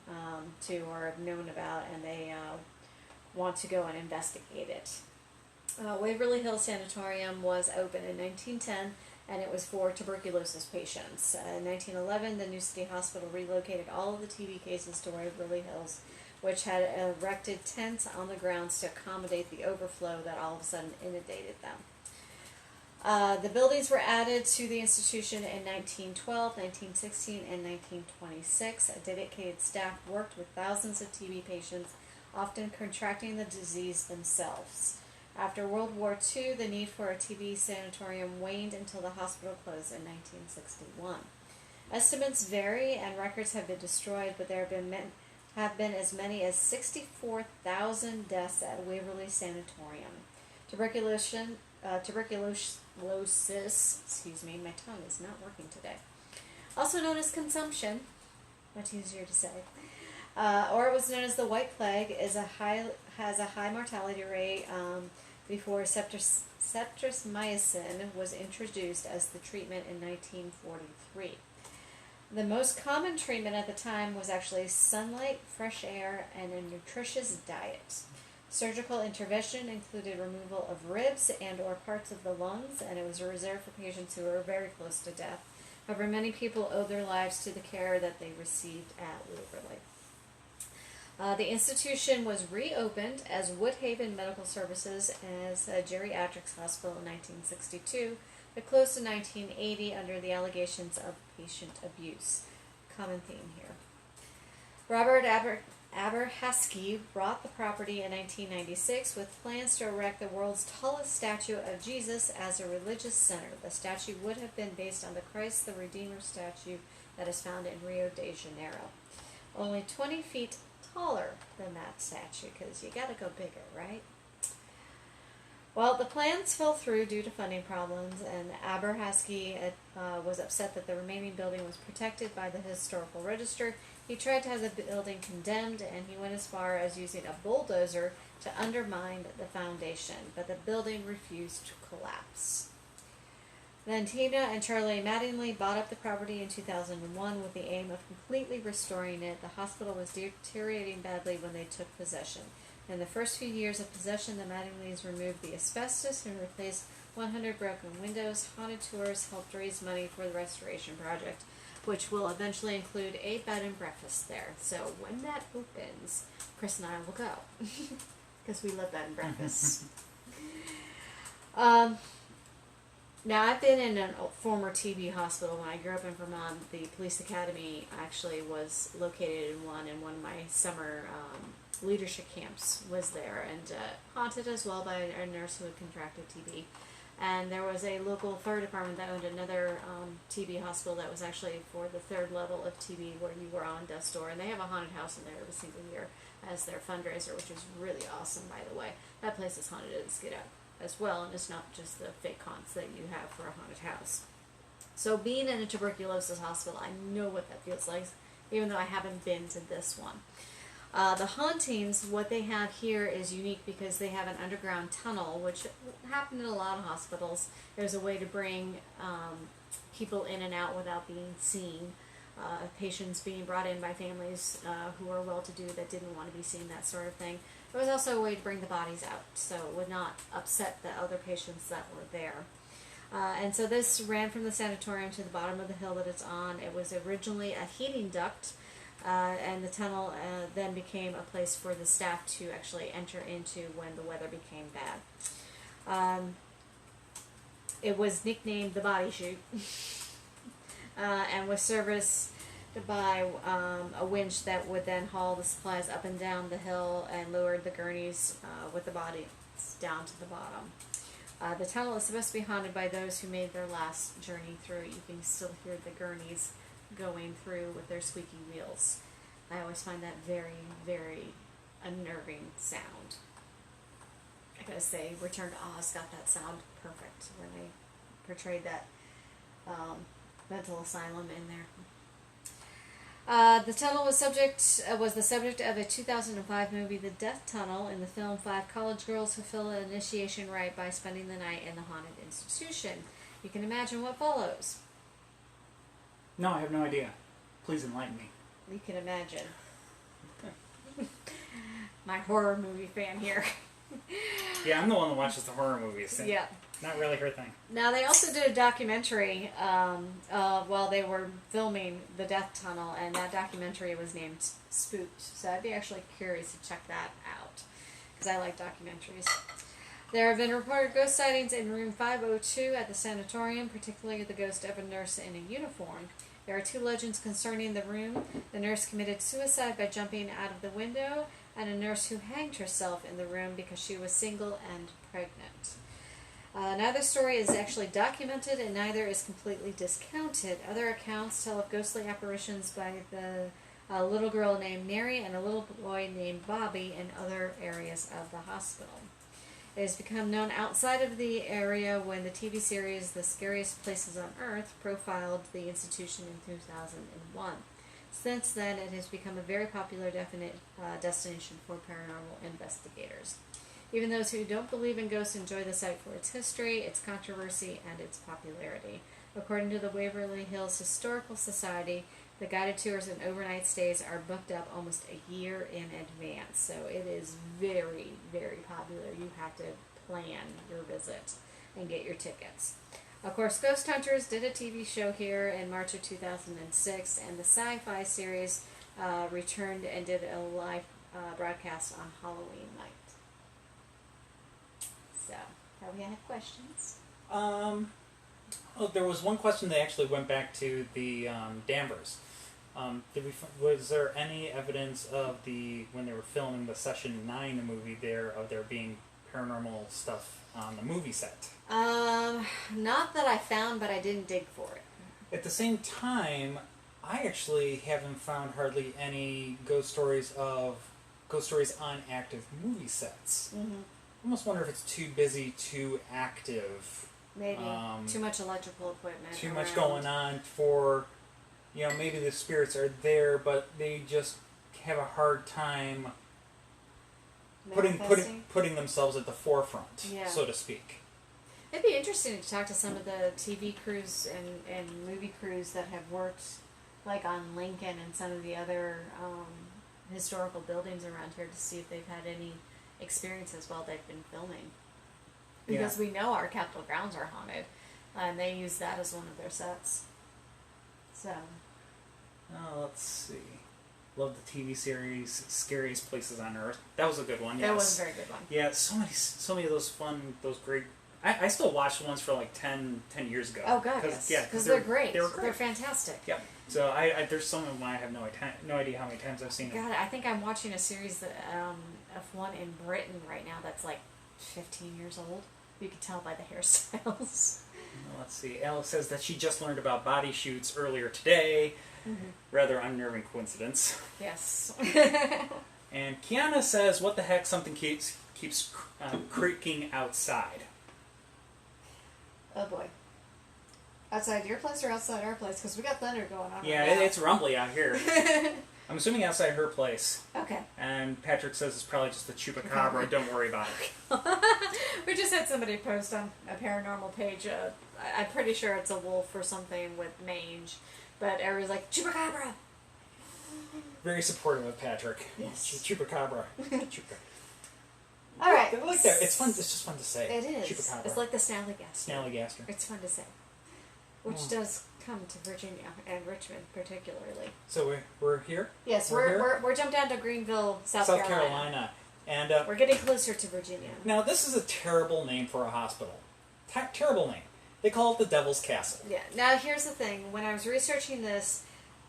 [SPEAKER 1] to or have known about, and they want to go and investigate it. Waverly Hills Sanatorium was opened in 1910, and it was for tuberculosis patients. In 1911, the New City Hospital relocated all of the TB cases to Waverly Hills, which had erected tents on the grounds to accommodate the overflow that all of a sudden inundated them. The buildings were added to the institution in 1912, 1916, and 1926. A dedicated staff worked with thousands of TB patients, often contracting the disease themselves. After World War II, the need for a TB sanatorium waned until the hospital closed in 1961. Estimates vary and records have been destroyed, but there have been as many as 64,000 deaths at Waverly Sanatorium. Tuberculosis, my tongue is not working today, also known as consumption, much easier to say, or it was known as the White Plague, has a high mortality rate before ceftriaxomycin was introduced as the treatment in 1943. The most common treatment at the time was actually sunlight, fresh air, and a nutritious diet. Surgical intervention included removal of ribs and or parts of the lungs, and it was reserved for patients who were very close to death. However, many people owed their lives to the care that they received at Waverly. The institution was reopened as Woodhaven Medical Services as a geriatrics hospital in 1962, but closed in 1980 under the allegations of patient abuse. Common theme here. Robert Aberhaskey bought the property in 1996 with plans to erect the world's tallest statue of Jesus as a religious center. The statue would have been based on the Christ the Redeemer statue that is found in Rio de Janeiro. Only 20 feet taller than that statue, because you gotta go bigger, right? Well, the plans fell through due to funding problems, and Aberhaskey was upset that the remaining building was protected by the Historical Register. He tried to have the building condemned, and he went as far as using a bulldozer to undermine the foundation, but the building refused to collapse. Then Tina and Charlie Mattingly bought up the property in 2001 with the aim of completely restoring it. The hospital was deteriorating badly when they took possession. In the first few years of possession, the Mattingleys removed the asbestos and replaced 100 broken windows. Haunted tours helped raise money for the restoration project, which will eventually include a bed and breakfast there. So when that opens, Chris and I will go, because we love bed and breakfasts. Now, I've been in a former TB hospital. When I grew up in Vermont, the police academy actually was located in one, and one of my summer leadership camps was there, and haunted as well by a nurse who had contracted TB. And there was a local fire department that owned another TB hospital that was actually for the third level of TB, where you were on death's door, and they have a haunted house in there every single year as their fundraiser, which is really awesome, by the way. That place is haunted as get out as well, and it's not just the fake haunts that you have for a haunted house. So being in a tuberculosis hospital, I know what that feels like, even though I haven't been to this one. The hauntings, what they have here is unique because they have an underground tunnel, which happened in a lot of hospitals. There's a way to bring people in and out without being seen. Patients being brought in by families who are well-to-do that didn't want to be seen, that sort of thing. There was also a way to bring the bodies out, so it would not upset the other patients that were there. And so this ran from the sanatorium to the bottom of the hill that it's on. It was originally a heating duct, and the tunnel then became a place for the staff to actually enter into when the weather became bad. It was nicknamed the Body Chute, and was serviced by a winch that would then haul the supplies up and down the hill and lowered the gurneys with the bodies down to the bottom. The tunnel is supposed to be haunted by those who made their last journey through. You can still hear the gurneys going through with their squeaky wheels. I always find that very, very unnerving sound. I gotta say, Return to Oz got that sound perfect when they portrayed that mental asylum in there. The tunnel was the subject of a 2005 movie, The Death Tunnel. In the film, 5 college girls fulfill an initiation rite by spending the night in the haunted institution. You can imagine what follows.
[SPEAKER 2] No, I have no idea. Please enlighten me.
[SPEAKER 1] You can imagine. My horror movie fan here.
[SPEAKER 2] Yeah, I'm the one that watches the horror movies.
[SPEAKER 1] Yeah.
[SPEAKER 2] Not really her thing.
[SPEAKER 1] Now, they also did a documentary while they were filming The Death Tunnel, and that documentary was named Spooked. So I'd be actually curious to check that out, because I like documentaries. There have been reported ghost sightings in room 502 at the sanatorium, particularly the ghost of a nurse in a uniform. There are 2 legends concerning the room. The nurse committed suicide by jumping out of the window, and a nurse who hanged herself in the room because she was single and pregnant. Neither story is actually documented, and neither is completely discounted. Other accounts tell of ghostly apparitions by the little girl named Mary and a little boy named Bobby in other areas of the hospital. It has become known outside of the area when the TV series The Scariest Places on Earth profiled the institution in 2001. Since then, it has become a very popular destination for paranormal investigators. Even those who don't believe in ghosts enjoy the site for its history, its controversy, and its popularity. According to the Waverly Hills Historical Society, the guided tours and overnight stays are booked up almost a year in advance. So it is very, very popular. You have to plan your visit and get your tickets. Of course, Ghost Hunters did a TV show here in March of 2006, and the sci-fi series returned and did a live broadcast on Halloween night. So, have we had questions?
[SPEAKER 2] There was one question that actually went back to the Danvers. Was there any evidence of when they were filming the Session 9 movie of there being paranormal stuff on the movie set?
[SPEAKER 1] Not that I found, but I didn't dig for it.
[SPEAKER 2] At the same time, I actually haven't found hardly any ghost stories on active movie sets.
[SPEAKER 1] Mm-hmm.
[SPEAKER 2] I almost wonder if it's too busy, too active.
[SPEAKER 1] Maybe. Too much electrical equipment.
[SPEAKER 2] Too much going on for... maybe the spirits are there, but they just have a hard time putting themselves at the forefront, so to speak.
[SPEAKER 1] It'd be interesting to talk to some of the TV crews and movie crews that have worked, like on Lincoln and some of the other historical buildings around here, to see if they've had any experiences while they've been filming. Because we know our Capitol grounds are haunted, and they use that as one of their sets. So...
[SPEAKER 2] let's see. Love the TV series Scariest Places on Earth. That was a good one. Yes.
[SPEAKER 1] That was a very good one.
[SPEAKER 2] Yeah, so many of those great. I still watch the ones for like 10 years ago.
[SPEAKER 1] Oh god, yes. Yeah, because they're great.
[SPEAKER 2] They were great.
[SPEAKER 1] They're fantastic.
[SPEAKER 2] Yep. So there's some of them I have no idea how many times I've seen them.
[SPEAKER 1] God, I think I'm watching a series of one in Britain right now that's like 15 years old. You can tell by the hairstyles.
[SPEAKER 2] Let's see. Alex says that she just learned about body shoots earlier today. Mm-hmm. Rather unnerving coincidence.
[SPEAKER 1] Yes.
[SPEAKER 2] And Kiana says, "What the heck? Something keeps creaking outside."
[SPEAKER 1] Oh boy. Outside your place or outside our place? Because we got thunder going on.
[SPEAKER 2] Yeah,
[SPEAKER 1] right now.
[SPEAKER 2] It's rumbly out here. I'm assuming outside her place.
[SPEAKER 1] Okay.
[SPEAKER 2] And Patrick says it's probably just the chupacabra. Don't worry about it.
[SPEAKER 1] We just had somebody post on a paranormal page. I'm pretty sure it's a wolf or something with mange. But everyone's like, chupacabra!
[SPEAKER 2] Very supportive of Patrick.
[SPEAKER 1] Yes.
[SPEAKER 2] Chupacabra.
[SPEAKER 1] All right.
[SPEAKER 2] I like that. It's fun. It's just fun to say.
[SPEAKER 1] It is.
[SPEAKER 2] Chupacabra.
[SPEAKER 1] It's like the Snallygaster.
[SPEAKER 2] Snallygaster.
[SPEAKER 1] It's fun to say. Which does come to Virginia and Richmond particularly.
[SPEAKER 2] So we're here?
[SPEAKER 1] Yes, we're jumped down to Greenville, South Carolina.
[SPEAKER 2] And
[SPEAKER 1] we're getting closer to Virginia.
[SPEAKER 2] Now, this is a terrible name for a hospital. Terrible name. They call it the Devil's Castle.
[SPEAKER 1] Yeah. Now, here's the thing. When I was researching this,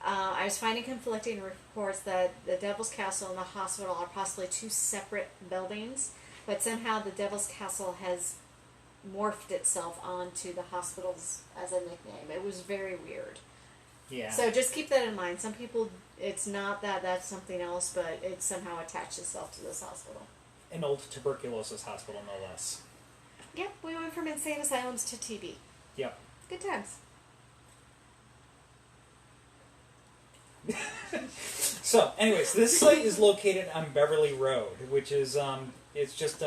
[SPEAKER 1] I was finding conflicting reports that the Devil's Castle and the hospital are possibly two separate buildings, but somehow the Devil's Castle has morphed itself onto the hospitals as a nickname. It was very weird.
[SPEAKER 2] Yeah.
[SPEAKER 1] So just keep that in mind. Some people, it's not that's something else, but it somehow attached itself to this hospital.
[SPEAKER 2] An old tuberculosis hospital, no less.
[SPEAKER 1] Yep, we went from insane asylums to TB.
[SPEAKER 2] Yep.
[SPEAKER 1] Good times.
[SPEAKER 2] So, anyways, this site is located on Beverly Road, which is it's just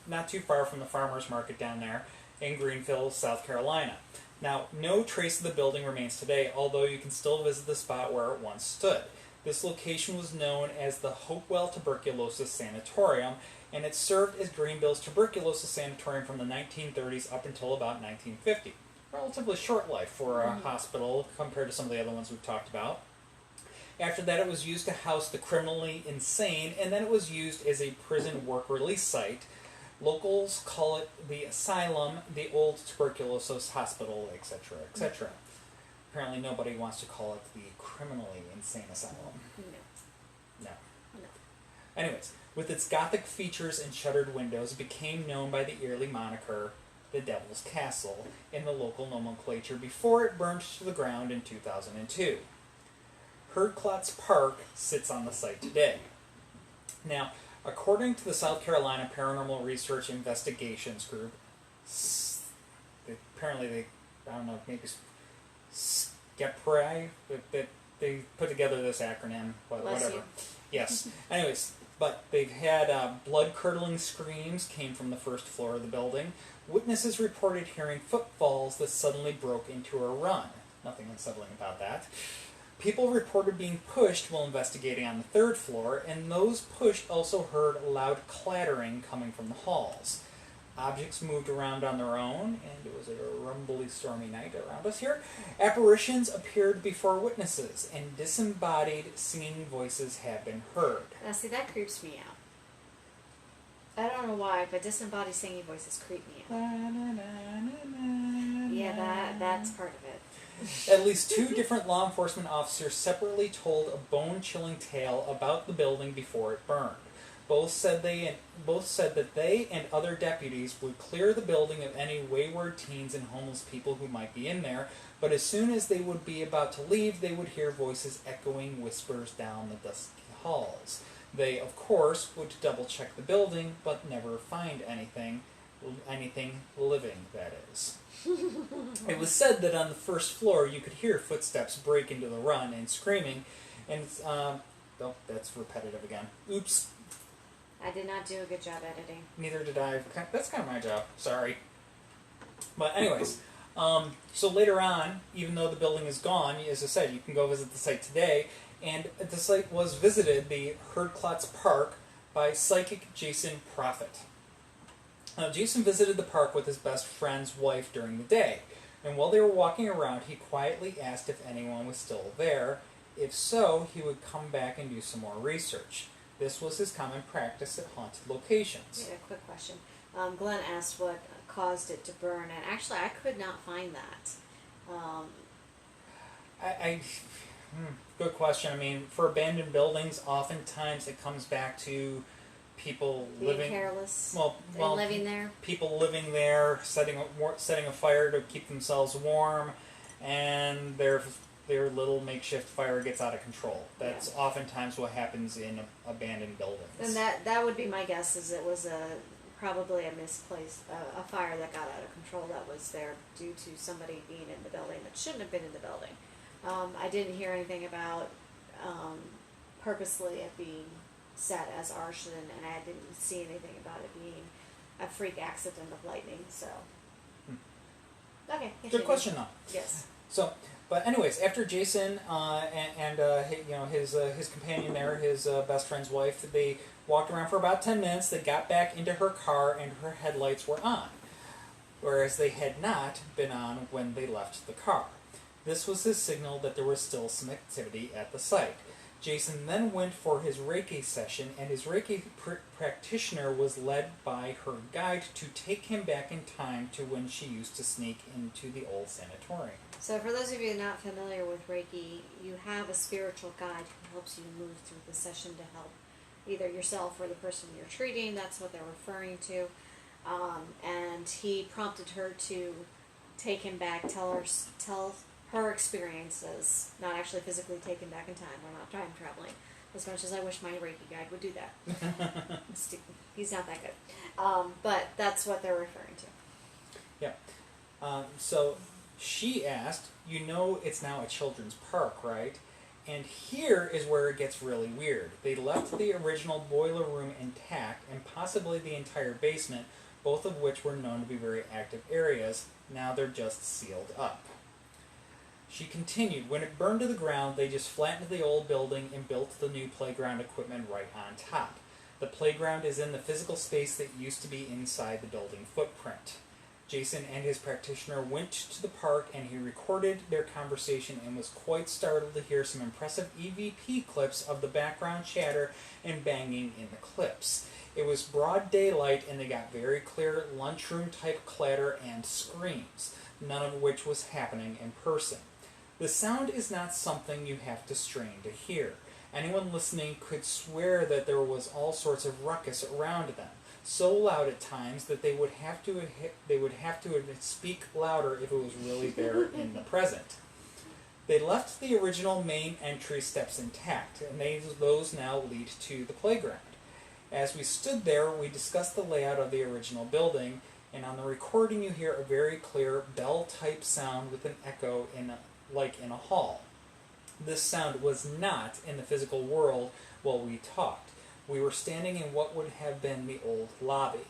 [SPEAKER 2] not too far from the farmers market down there in Greenville, South Carolina. Now, no trace of the building remains today, although you can still visit the spot where it once stood. This location was known as the Hopewell Tuberculosis Sanatorium, and it served as Greenville's tuberculosis sanatorium from the 1930s up until about 1950. Relatively short life for a hospital compared to some of the other ones we've talked about. After that, it was used to house the criminally insane, and then it was used as a prison work-release site. Locals call it the Asylum, the Old Tuberculosis Hospital, etc., etc. Apparently nobody wants to call it the Criminally Insane Asylum. No. Anyways, with its Gothic features and shuttered windows, it became known by the eerie moniker, the Devil's Castle, in the local nomenclature before it burned to the ground in 2002. Herdklotz Park sits on the site today. Now, according to the South Carolina Paranormal Research Investigations Group, apparently I don't know, maybe SCEPRI, they put together this acronym, whatever. Yes. Anyways, but they've had blood-curdling screams came from the first floor of the building. Witnesses reported hearing footfalls that suddenly broke into a run. Nothing unsettling about that. People reported being pushed while investigating on the third floor, and those pushed also heard loud clattering coming from the halls. Objects moved around on their own, and it was a rumbly, stormy night around us here. Apparitions appeared before witnesses, and disembodied singing voices have been heard.
[SPEAKER 1] Now, see, that creeps me out. I don't know why, but disembodied singing voices creep me out. Yeah, that's part of it.
[SPEAKER 2] At least 2 different law enforcement officers separately told a bone-chilling tale about the building before it burned. Both said that they and other deputies would clear the building of any wayward teens and homeless people who might be in there, but as soon as they would be about to leave, they would hear voices echoing whispers down the dusky halls. They, of course, would double-check the building, but never find anything living, that is. It was said that on the first floor you could hear footsteps break into the run and screaming, and, oh, that's repetitive again. Oops.
[SPEAKER 1] I did not do a good job editing.
[SPEAKER 2] Neither did I. That's kind of my job. Sorry. But anyways, so later on, even though the building is gone, as I said, you can go visit the site today, and the site was visited, the Herdklotz Park, by psychic Jason Prophet. Now, Jason visited the park with his best friend's wife during the day, and while they were walking around, he quietly asked if anyone was still there. If so, he would come back and do some more research. This was his common practice at haunted locations.
[SPEAKER 1] Yeah, quick question. Glenn asked what caused it to burn, and actually I could not find that.
[SPEAKER 2] Good question. I mean, for abandoned buildings, oftentimes it comes back to people
[SPEAKER 1] Being
[SPEAKER 2] living
[SPEAKER 1] careless.
[SPEAKER 2] Well,
[SPEAKER 1] living there.
[SPEAKER 2] People living there, setting a fire to keep themselves warm, and their little makeshift fire gets out of control. That's oftentimes what happens in abandoned buildings.
[SPEAKER 1] And that would be my guess, is it was probably a misplaced a fire that got out of control that was there due to somebody being in the building that shouldn't have been in the building. I didn't hear anything about purposely it being set as arson, and I didn't see anything about it being a freak accident of lightning. So, okay.
[SPEAKER 2] Good question, though.
[SPEAKER 1] Yes.
[SPEAKER 2] So, but anyways, after Jason and his companion there, his best friend's wife, they walked around for about 10 minutes. They got back into her car, and her headlights were on, whereas they had not been on when they left the car. This was his signal that there was still some activity at the site. Jason then went for his Reiki session, and his Reiki practitioner was led by her guide to take him back in time to when she used to sneak into the old sanatorium.
[SPEAKER 1] So for those of you not familiar with Reiki, you have a spiritual guide who helps you move through the session to help either yourself or the person you're treating. That's what they're referring to. And he prompted her to take him back, tell her experiences, not actually physically take him back in time. We're not time traveling, as much as I wish my Reiki guide would do that. He's not that good. But that's what they're referring to.
[SPEAKER 2] Yeah. So she asked, you know it's now a children's park, right? And here is where it gets really weird. They left the original boiler room intact and possibly the entire basement, both of which were known to be very active areas. Now they're just sealed up. She continued, when it burned to the ground, they just flattened the old building and built the new playground equipment right on top. The playground is in the physical space that used to be inside the building footprint. Jason and his practitioner went to the park and he recorded their conversation and was quite startled to hear some impressive EVP clips of the background chatter and banging in the clips. It was broad daylight and they got very clear lunchroom type clatter and screams, none of which was happening in person. The sound is not something you have to strain to hear. Anyone listening could swear that there was all sorts of ruckus around them, so loud at times that they would have to speak louder if it was really there in the present. They left the original main entry steps intact, and those now lead to the playground. As we stood there, we discussed the layout of the original building, and on the recording you hear a very clear bell-type sound with an echo like in a hall. This sound was not in the physical world while we talked. We were standing in what would have been the old lobby.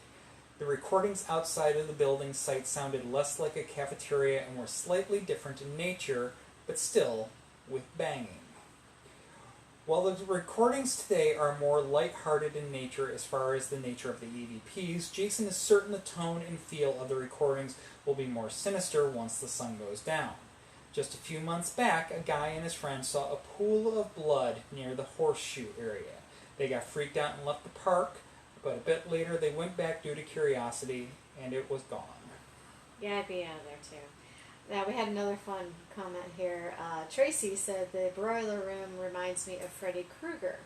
[SPEAKER 2] The recordings outside of the building site sounded less like a cafeteria and were slightly different in nature, but still with banging. While the recordings today are more light-hearted in nature as far as the nature of the EVPs, Jason is certain the tone and feel of the recordings will be more sinister once the sun goes down. Just a few months back, a guy and his friend saw a pool of blood near the horseshoe area. They got freaked out and left the park, but a bit later they went back due to curiosity, and it was gone.
[SPEAKER 1] Yeah, I'd be out of there too. Now, we had another fun comment here. Tracy said the boiler room reminds me of Freddy Krueger.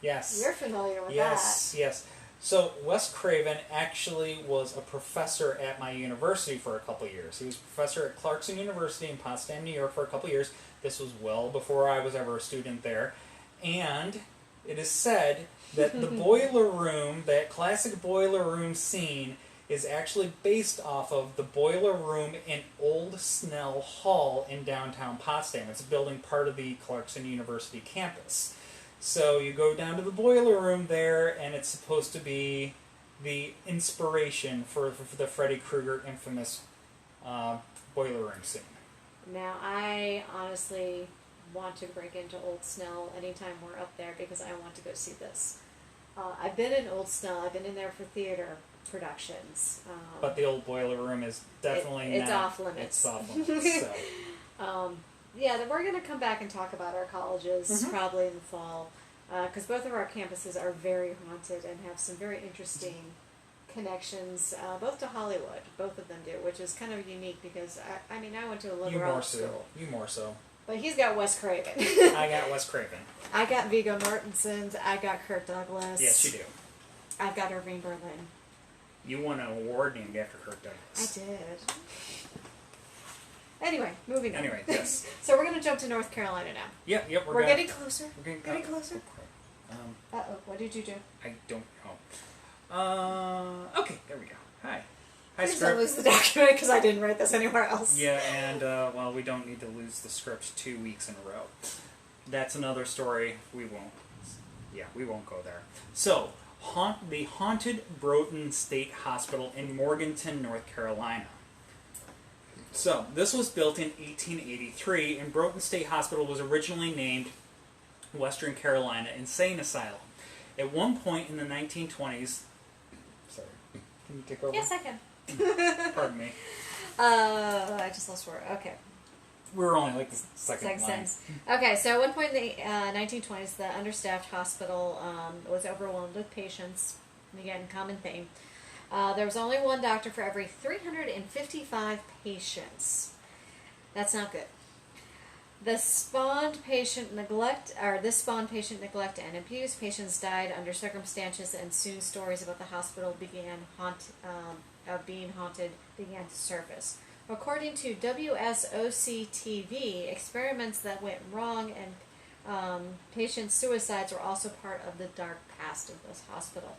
[SPEAKER 2] Yes.
[SPEAKER 1] You're familiar with that.
[SPEAKER 2] Yes. So Wes Craven actually was a professor at my university for a couple years. He was a professor at Clarkson University in Potsdam, New York for a couple years. This was well before I was ever a student there. And it is said that the boiler room, that classic boiler room scene, is actually based off of the boiler room in Old Snell Hall in downtown Potsdam. It's a building part of the Clarkson University campus. So you go down to the boiler room there, and it's supposed to be the inspiration for the Freddy Krueger infamous boiler room scene.
[SPEAKER 1] Now, I honestly want to break into Old Snell anytime we're up there because I want to go see this. I've been in Old Snell. I've been in there for theater productions.
[SPEAKER 2] But the old boiler room is definitely
[SPEAKER 1] it's
[SPEAKER 2] not,
[SPEAKER 1] off limits.
[SPEAKER 2] It's off limits. So.
[SPEAKER 1] Yeah, we're going to come back and talk about our colleges probably in the fall because both of our campuses are very haunted and have some very interesting connections, both to Hollywood. Both of them do, which is kind of unique because, I went to a liberal school.
[SPEAKER 2] You more so.
[SPEAKER 1] But he's got Wes Craven.
[SPEAKER 2] I got Wes Craven.
[SPEAKER 1] I got Viggo Mortensen. I got Kirk Douglas.
[SPEAKER 2] Yes, you do.
[SPEAKER 1] I've got Irving Berlin.
[SPEAKER 2] You won an award named after Kirk Douglas.
[SPEAKER 1] I did. Anyway, moving on.
[SPEAKER 2] Anyway, yes.
[SPEAKER 1] So we're going to jump to North Carolina now.
[SPEAKER 2] Yep,
[SPEAKER 1] we're getting closer.
[SPEAKER 2] We're
[SPEAKER 1] getting closer. Uh-oh, what did you do?
[SPEAKER 2] I don't know. Okay, there we go. Hi. Hi,
[SPEAKER 1] Please
[SPEAKER 2] script.
[SPEAKER 1] don't lose the document because I didn't write this anywhere else.
[SPEAKER 2] Yeah, and, well, we don't need to lose the script 2 weeks in a row. That's another story. We won't go there. So, the haunted Broughton State Hospital in Morganton, North Carolina. So, this was built in 1883, and Broughton State Hospital was originally named Western Carolina Insane Asylum. At one point in the 1920s... Sorry, can you take over?
[SPEAKER 1] Yes, I can.
[SPEAKER 2] Pardon me.
[SPEAKER 1] I just lost word. Okay.
[SPEAKER 2] We were only like the second line.
[SPEAKER 1] Sentence. Okay, so at one point in the 1920s, the understaffed hospital was overwhelmed with patients. Again, common theme. There was only one doctor for every 355 patients. That's not good. This spawned patient neglect and abuse. Patients died under circumstances, and soon stories about the hospital being haunted began to surface. According to WSOC-TV, experiments that went wrong and patient suicides were also part of the dark past of this hospital.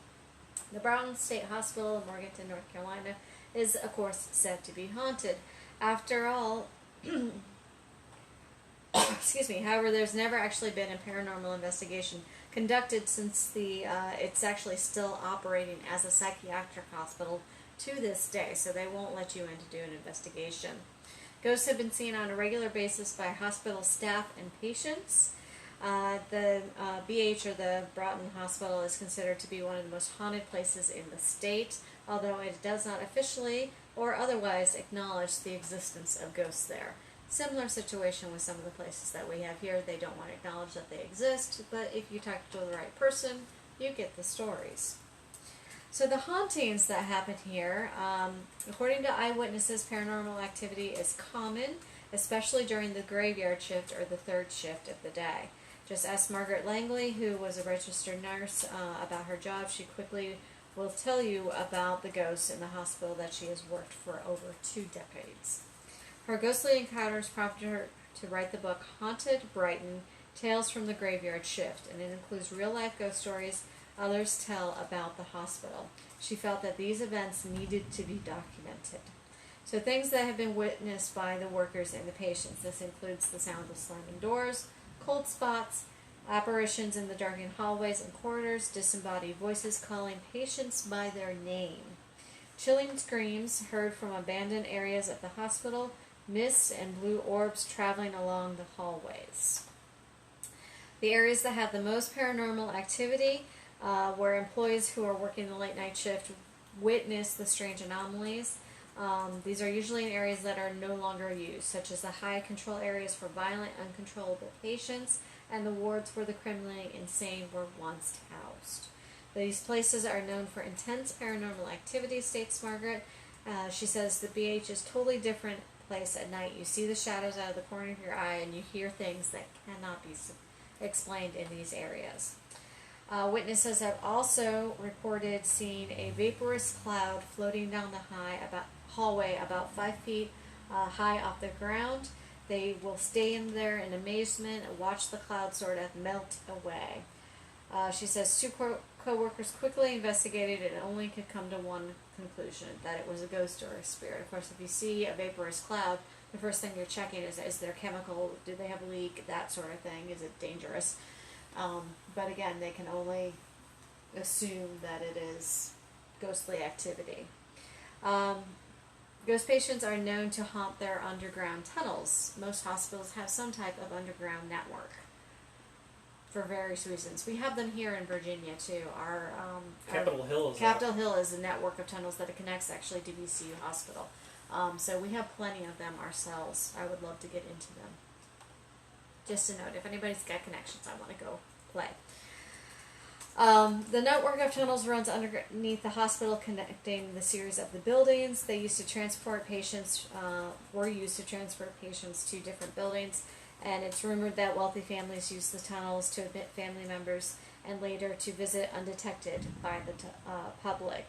[SPEAKER 1] The Broughton State Hospital in Morganton, North Carolina, is, of course, said to be haunted. After all, excuse me, however, there's never actually been a paranormal investigation conducted since it's actually still operating as a psychiatric hospital to this day, so they won't let you in to do an investigation. Ghosts have been seen on a regular basis by hospital staff and patients. The BH, or the Broughton Hospital, is considered to be one of the most haunted places in the state, although it does not officially or otherwise acknowledge the existence of ghosts there. Similar situation with some of the places that we have here. They don't want to acknowledge that they exist, but if you talk to the right person, you get the stories. So the hauntings that happen here, according to eyewitnesses, paranormal activity is common, especially during the graveyard shift or the third shift of the day. Just ask Margaret Langley, who was a registered nurse, about her job. She quickly will tell you about the ghosts in the hospital that she has worked for over 2 decades. Her ghostly encounters prompted her to write the book Haunted Brighton, Tales from the Graveyard Shift, and it includes real-life ghost stories others tell about the hospital. She felt that these events needed to be documented. So things that have been witnessed by the workers and the patients. This includes the sound of slamming doors, cold spots, apparitions in the darkened hallways and corridors, disembodied voices calling patients by their name, chilling screams heard from abandoned areas of the hospital, mists and blue orbs traveling along the hallways. The areas that have the most paranormal activity, where employees who are working the late night shift witness the strange anomalies. These are usually in areas that are no longer used, such as the high control areas for violent, uncontrollable patients, and the wards where the criminally insane were once housed. These places are known for intense paranormal activity, states Margaret. She says the BH is totally different place at night. You see the shadows out of the corner of your eye, and you hear things that cannot be explained in these areas. Witnesses have also reported seeing a vaporous cloud floating down the hallway about 5 feet high off the ground. They will stay in there in amazement and watch the cloud sort of melt away. She says two co-workers quickly investigated and only could come to one conclusion, that it was a ghost or a spirit. Of course, if you see a vaporous cloud, the first thing you're checking is there chemical, do they have a leak, that sort of thing, is it dangerous? But again, they can only assume that it is ghostly activity. Ghost patients are known to haunt their underground tunnels. Most hospitals have some type of underground network for various reasons. We have them here in Virginia too. Our
[SPEAKER 2] Capitol Hill
[SPEAKER 1] is a network of tunnels that it connects actually to VCU Hospital. So we have plenty of them ourselves. I would love to get into them. Just a note, if anybody's got connections, I want to go play. The network of tunnels runs underneath the hospital, connecting the series of the buildings. They used to transport patients, were used to transport patients to different buildings, and it's rumored that wealthy families used the tunnels to admit family members and later to visit undetected by the public.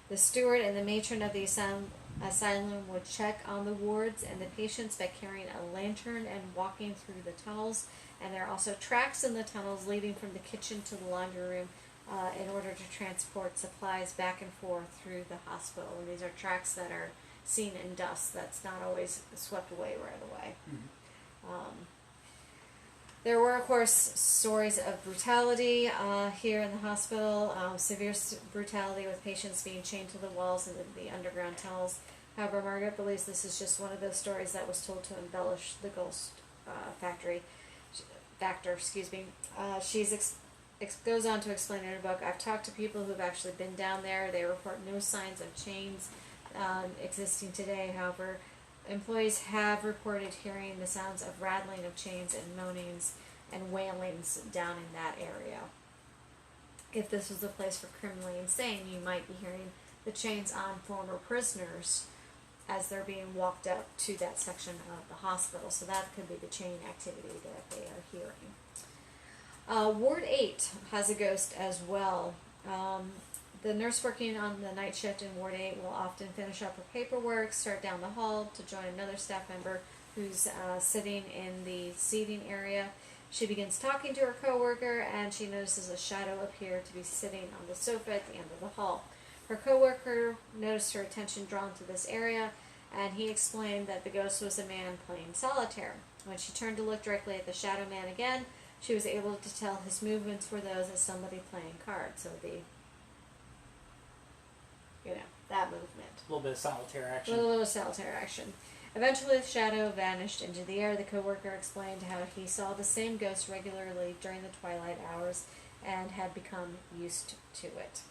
[SPEAKER 1] The steward and the matron of the asylum would check on the wards and the patients by carrying a lantern and walking through the tunnels. And there are also tracks in the tunnels leading from the kitchen to the laundry room in order to transport supplies back and forth through the hospital. And these are tracks that are seen in dust that's not always swept away right away. Mm-hmm. There were, of course, stories of brutality here in the hospital, severe brutality with patients being chained to the walls in the underground tunnels. However, Margaret believes this is just one of those stories that was told to embellish the ghost factor. She goes on to explain in her book, I've talked to people who've actually been down there. They report no signs of chains existing today. However, employees have reported hearing the sounds of rattling of chains and moanings and wailings down in that area. If this was a place for criminally insane, you might be hearing the chains on former prisoners as they're being walked up to that section of the hospital. So that could be the chain activity that they are hearing. Ward 8 has a ghost as well. The nurse working on the night shift in Ward 8 will often finish up her paperwork, start down the hall to join another staff member who's sitting in the seating area. She begins talking to her coworker, and she notices a shadow appear to be sitting on the sofa at the end of the hall. Her coworker noticed her attention drawn to this area, and he explained that the ghost was a man playing solitaire. When she turned to look directly at the shadow man again, she was able to tell his movements were those of somebody playing cards. So that movement.
[SPEAKER 2] A little bit of solitaire action.
[SPEAKER 1] A little solitaire action. Eventually, the shadow vanished into the air. The coworker explained how he saw the same ghost regularly during the twilight hours and had become used to it.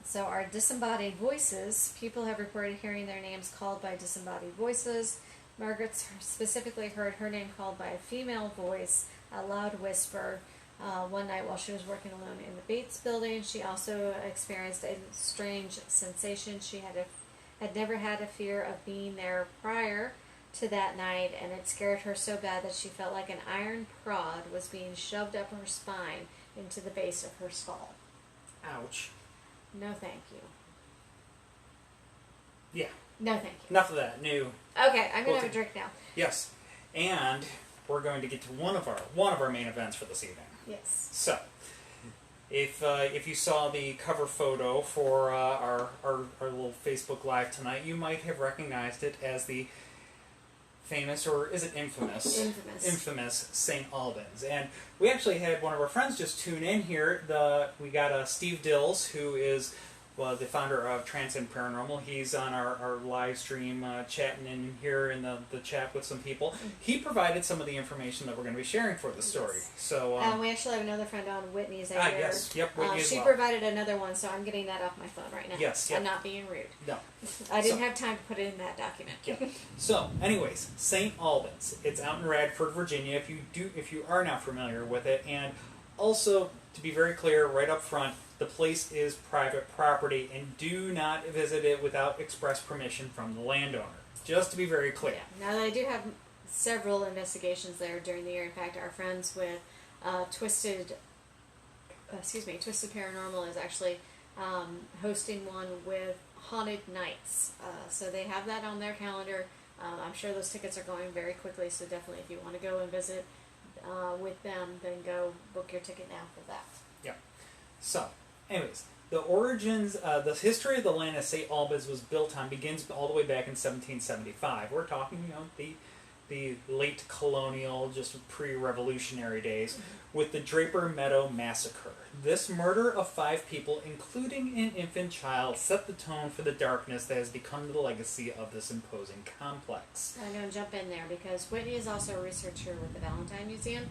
[SPEAKER 1] So our disembodied voices, people have reported hearing their names called by disembodied voices. Margaret specifically heard her name called by a female voice, a loud whisper, one night while she was working alone in the Bates building. She also experienced a strange sensation. She had never had a fear of being there prior to that night, and it scared her so bad that she felt like an iron prod was being shoved up her spine into the base of her skull.
[SPEAKER 2] Ouch.
[SPEAKER 1] No, thank you.
[SPEAKER 2] Yeah.
[SPEAKER 1] No, thank you.
[SPEAKER 2] Enough of that. No.
[SPEAKER 1] Okay, I'm gonna have a drink now.
[SPEAKER 2] Yes, and we're going to get to one of our main events for this evening.
[SPEAKER 1] Yes.
[SPEAKER 2] So, if you saw the cover photo for our little Facebook Live tonight, you might have recognized it as the famous, or is it infamous? Infamous St. Albans. And we actually had one of our friends just tune in here. We got Steve Dills, who is the founder of Transcend Paranormal. He's on our live stream chatting in here in the chat with some people. He provided some of the information that we're going to be sharing for the story.
[SPEAKER 1] Yes.
[SPEAKER 2] So
[SPEAKER 1] we actually have another friend on, Whitney's there.
[SPEAKER 2] Yes, yep, Whitney as
[SPEAKER 1] she
[SPEAKER 2] well.
[SPEAKER 1] provided another one, so I'm getting that off my phone right now.
[SPEAKER 2] Yes, yep.
[SPEAKER 1] I'm not being rude.
[SPEAKER 2] No.
[SPEAKER 1] I didn't have time to put it in that document.
[SPEAKER 2] Yeah. So, anyways, St. Albans. It's out in Radford, Virginia. If you are not familiar with it, and also to be very clear, right up front, The place is private property, and do not visit it without express permission from the landowner. Just to be very clear.
[SPEAKER 1] Yeah. Now, they do have several investigations there during the year. In fact, our friends with Twisted Paranormal is actually hosting one with Haunted Nights. So they have that on their calendar. I'm sure those tickets are going very quickly, so definitely if you want to go and visit with them, then go book your ticket now for that.
[SPEAKER 2] Yeah. So, anyways, the origins, the history of the land that St. Albans was built on begins all the way back in 1775. We're talking, the late colonial, just pre-revolutionary days, with the Draper Meadow Massacre. This murder of 5 people, including an infant child, set the tone for the darkness that has become the legacy of this imposing complex.
[SPEAKER 1] I'm going to jump in there because Whitney is also a researcher with the Valentine Museum,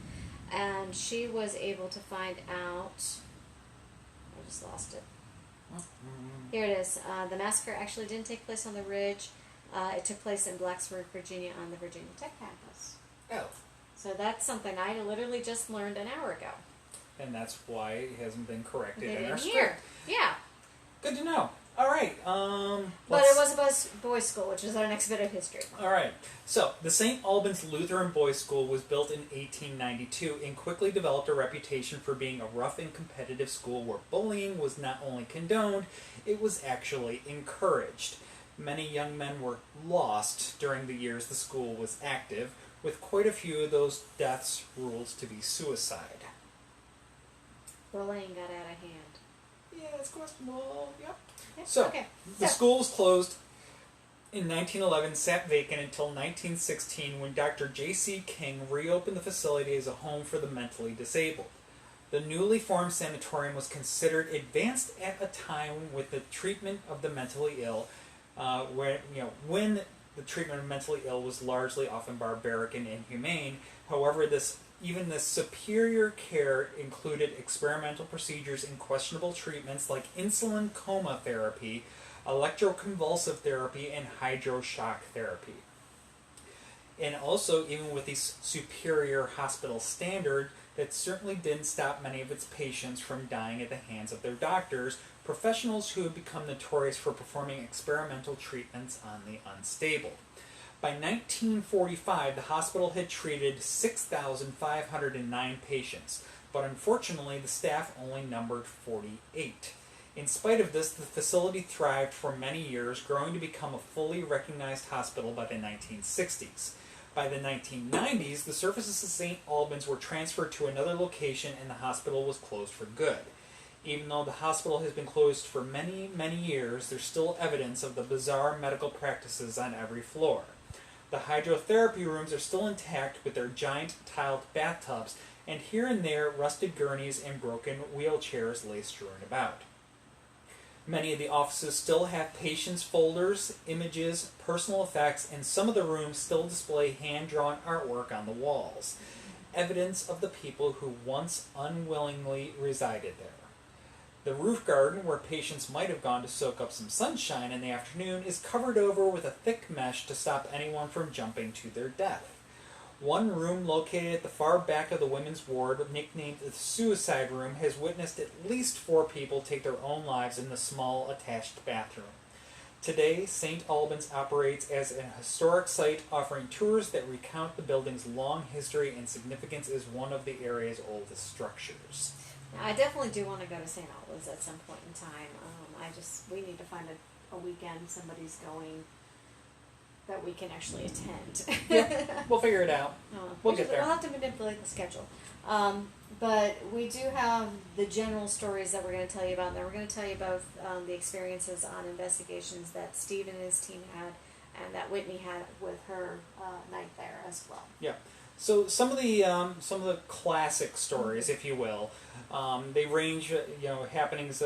[SPEAKER 1] and she was able to find out... I just lost it. Here it is. The massacre actually didn't take place on the ridge. It took place in Blacksburg, Virginia, on the Virginia Tech campus.
[SPEAKER 2] Oh.
[SPEAKER 1] So that's something I literally just learned an hour ago.
[SPEAKER 2] And that's why it hasn't been corrected in our
[SPEAKER 1] here.
[SPEAKER 2] script.
[SPEAKER 1] Yeah.
[SPEAKER 2] Good to know. All right.
[SPEAKER 1] But it was a boys' school, which is our next bit of history.
[SPEAKER 2] All right. So, the St. Albans Lutheran Boys' School was built in 1892 and quickly developed a reputation for being a rough and competitive school where bullying was not only condoned, it was actually encouraged. Many young men were lost during the years the school was active, with quite a few of those deaths ruled to be suicide.
[SPEAKER 1] Bullying got out of hand.
[SPEAKER 2] Yeah, it's questionable. Yep.
[SPEAKER 1] So,
[SPEAKER 2] the school was closed in 1911, sat vacant until 1916 when Dr. J.C. King reopened the facility as a home for the mentally disabled. The newly formed sanatorium was considered advanced at a time with the treatment of the mentally ill, when the treatment of mentally ill was largely often barbaric and inhumane. However, this superior care included experimental procedures and questionable treatments like insulin coma therapy, electroconvulsive therapy, and hydroshock therapy. And also, even with these superior hospital standards, that certainly didn't stop many of its patients from dying at the hands of their doctors, professionals who had become notorious for performing experimental treatments on the unstable. By 1945, the hospital had treated 6,509 patients, but unfortunately the staff only numbered 48. In spite of this, the facility thrived for many years, growing to become a fully recognized hospital by the 1960s. By the 1990s, the services of St. Albans were transferred to another location and the hospital was closed for good. Even though the hospital has been closed for many, many years, there's still evidence of the bizarre medical practices on every floor. The hydrotherapy rooms are still intact with their giant tiled bathtubs, and here and there rusted gurneys and broken wheelchairs lay strewn about. Many of the offices still have patients' folders, images, personal effects, and some of the rooms still display hand-drawn artwork on the walls, evidence of the people who once unwillingly resided there. The roof garden, where patients might have gone to soak up some sunshine in the afternoon, is covered over with a thick mesh to stop anyone from jumping to their death. One room located at the far back of the women's ward, nicknamed the suicide room, has witnessed at least 4 people take their own lives in the small attached bathroom. Today, St. Albans operates as an historic site, offering tours that recount the building's long history and significance as one of the area's oldest structures.
[SPEAKER 1] Now, I definitely do want to go to St. Albans at some point in time. We need to find a weekend somebody's going that we can actually attend.
[SPEAKER 2] Yeah, we'll figure it out. We'll get there.
[SPEAKER 1] We'll have to manipulate the schedule. But we do have the general stories that we're going to tell you about, and then we're going to tell you both the experiences on investigations that Steve and his team had and that Whitney had with her night there as well. Yeah.
[SPEAKER 2] So some of the classic stories, if you will, they range, happenings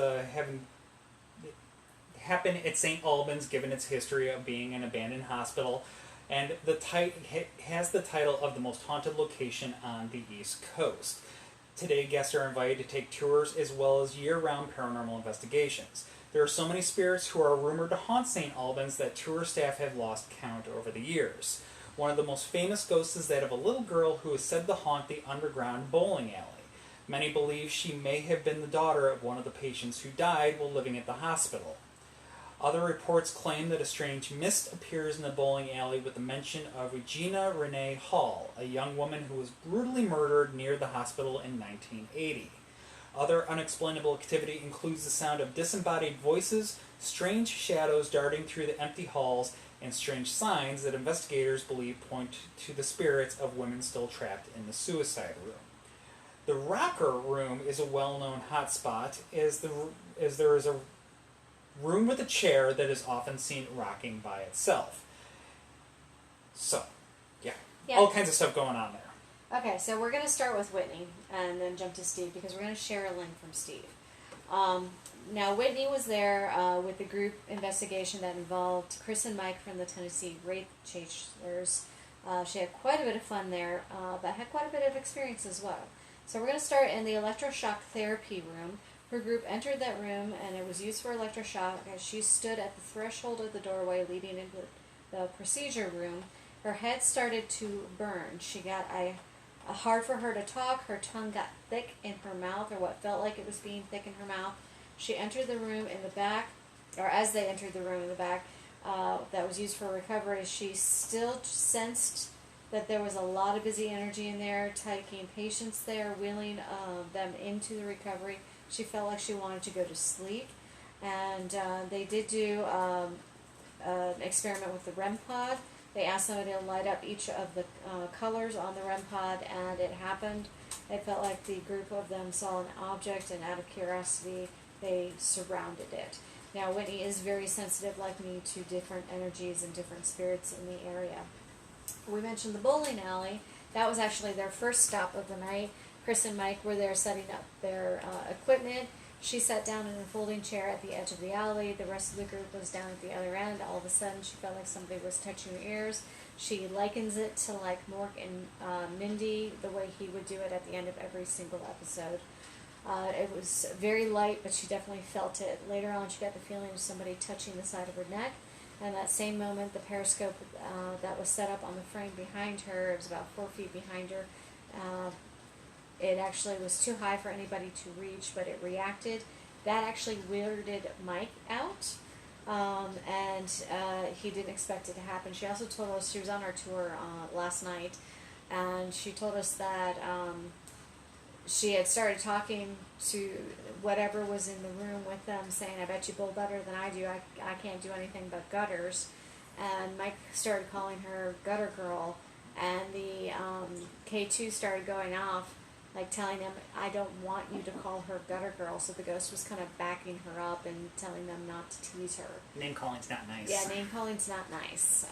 [SPEAKER 2] happen at St. Albans, given its history of being an abandoned hospital, and has the title of the most haunted location on the East Coast. Today, guests are invited to take tours as well as year-round paranormal investigations. There are so many spirits who are rumored to haunt St. Albans that tour staff have lost count over the years. One of the most famous ghosts is that of a little girl who is said to haunt the underground bowling alley. Many believe she may have been the daughter of one of the patients who died while living at the hospital. Other reports claim that a strange mist appears in the bowling alley with the mention of Regina Renee Hall, a young woman who was brutally murdered near the hospital in 1980. Other unexplainable activity includes the sound of disembodied voices, strange shadows darting through the empty halls, and strange signs that investigators believe point to the spirits of women still trapped in the suicide room. The rocker room is a well-known hotspot, as there is a room with a chair that is often seen rocking by itself. So, yeah. All kinds of stuff going on there.
[SPEAKER 1] Okay, so we're going to start with Whitney and then jump to Steve because we're going to share a link from Steve. Now, Whitney was there with the group investigation that involved Chris and Mike from the Tennessee Rape Chasers. She had quite a bit of fun there, but had quite a bit of experience as well. So we're going to start in the electroshock therapy room. Her group entered that room, and it was used for electroshock as she stood at the threshold of the doorway leading into the procedure room. Her head started to burn. She got hard for her to talk. Her tongue got thick in her mouth, or what felt like it was being thick in her mouth. She entered the room in the back, or as they entered the room in the back that was used for recovery, she still sensed that there was a lot of busy energy in there, taking patients there, wheeling them into the recovery. She felt like she wanted to go to sleep, and they did do an experiment with the REM pod. They asked somebody to light up each of the colors on the REM pod, and it happened. It felt like the group of them saw an object, and out of curiosity, they surrounded it. Now, Whitney is very sensitive, like me, to different energies and different spirits in the area. We mentioned the bowling alley. That was actually their first stop of the night. Chris and Mike were there setting up their equipment. She sat down in a folding chair at the edge of the alley. The rest of the group was down at the other end. All of a sudden, she felt like somebody was touching her ears. She likens it to like Mork and Mindy, the way he would do it at the end of every single episode. It was very light, but she definitely felt it. Later on, she got the feeling of somebody touching the side of her neck. And that same moment, the periscope that was set up on the frame behind her, it was about 4 feet behind her, it actually was too high for anybody to reach, but it reacted. That actually weirded Mike out, and he didn't expect it to happen. She also told us, she was on our tour last night, and she told us that she had started talking to whatever was in the room with them, saying, I bet you bowl better than I do. I can't do anything but gutters. And Mike started calling her Gutter Girl, and the K2 started going off, like telling them, I don't want you to call her Gutter Girl. So the ghost was kind of backing her up and telling them not to tease her.
[SPEAKER 2] Name calling's not nice.
[SPEAKER 1] Yeah, name calling's not nice.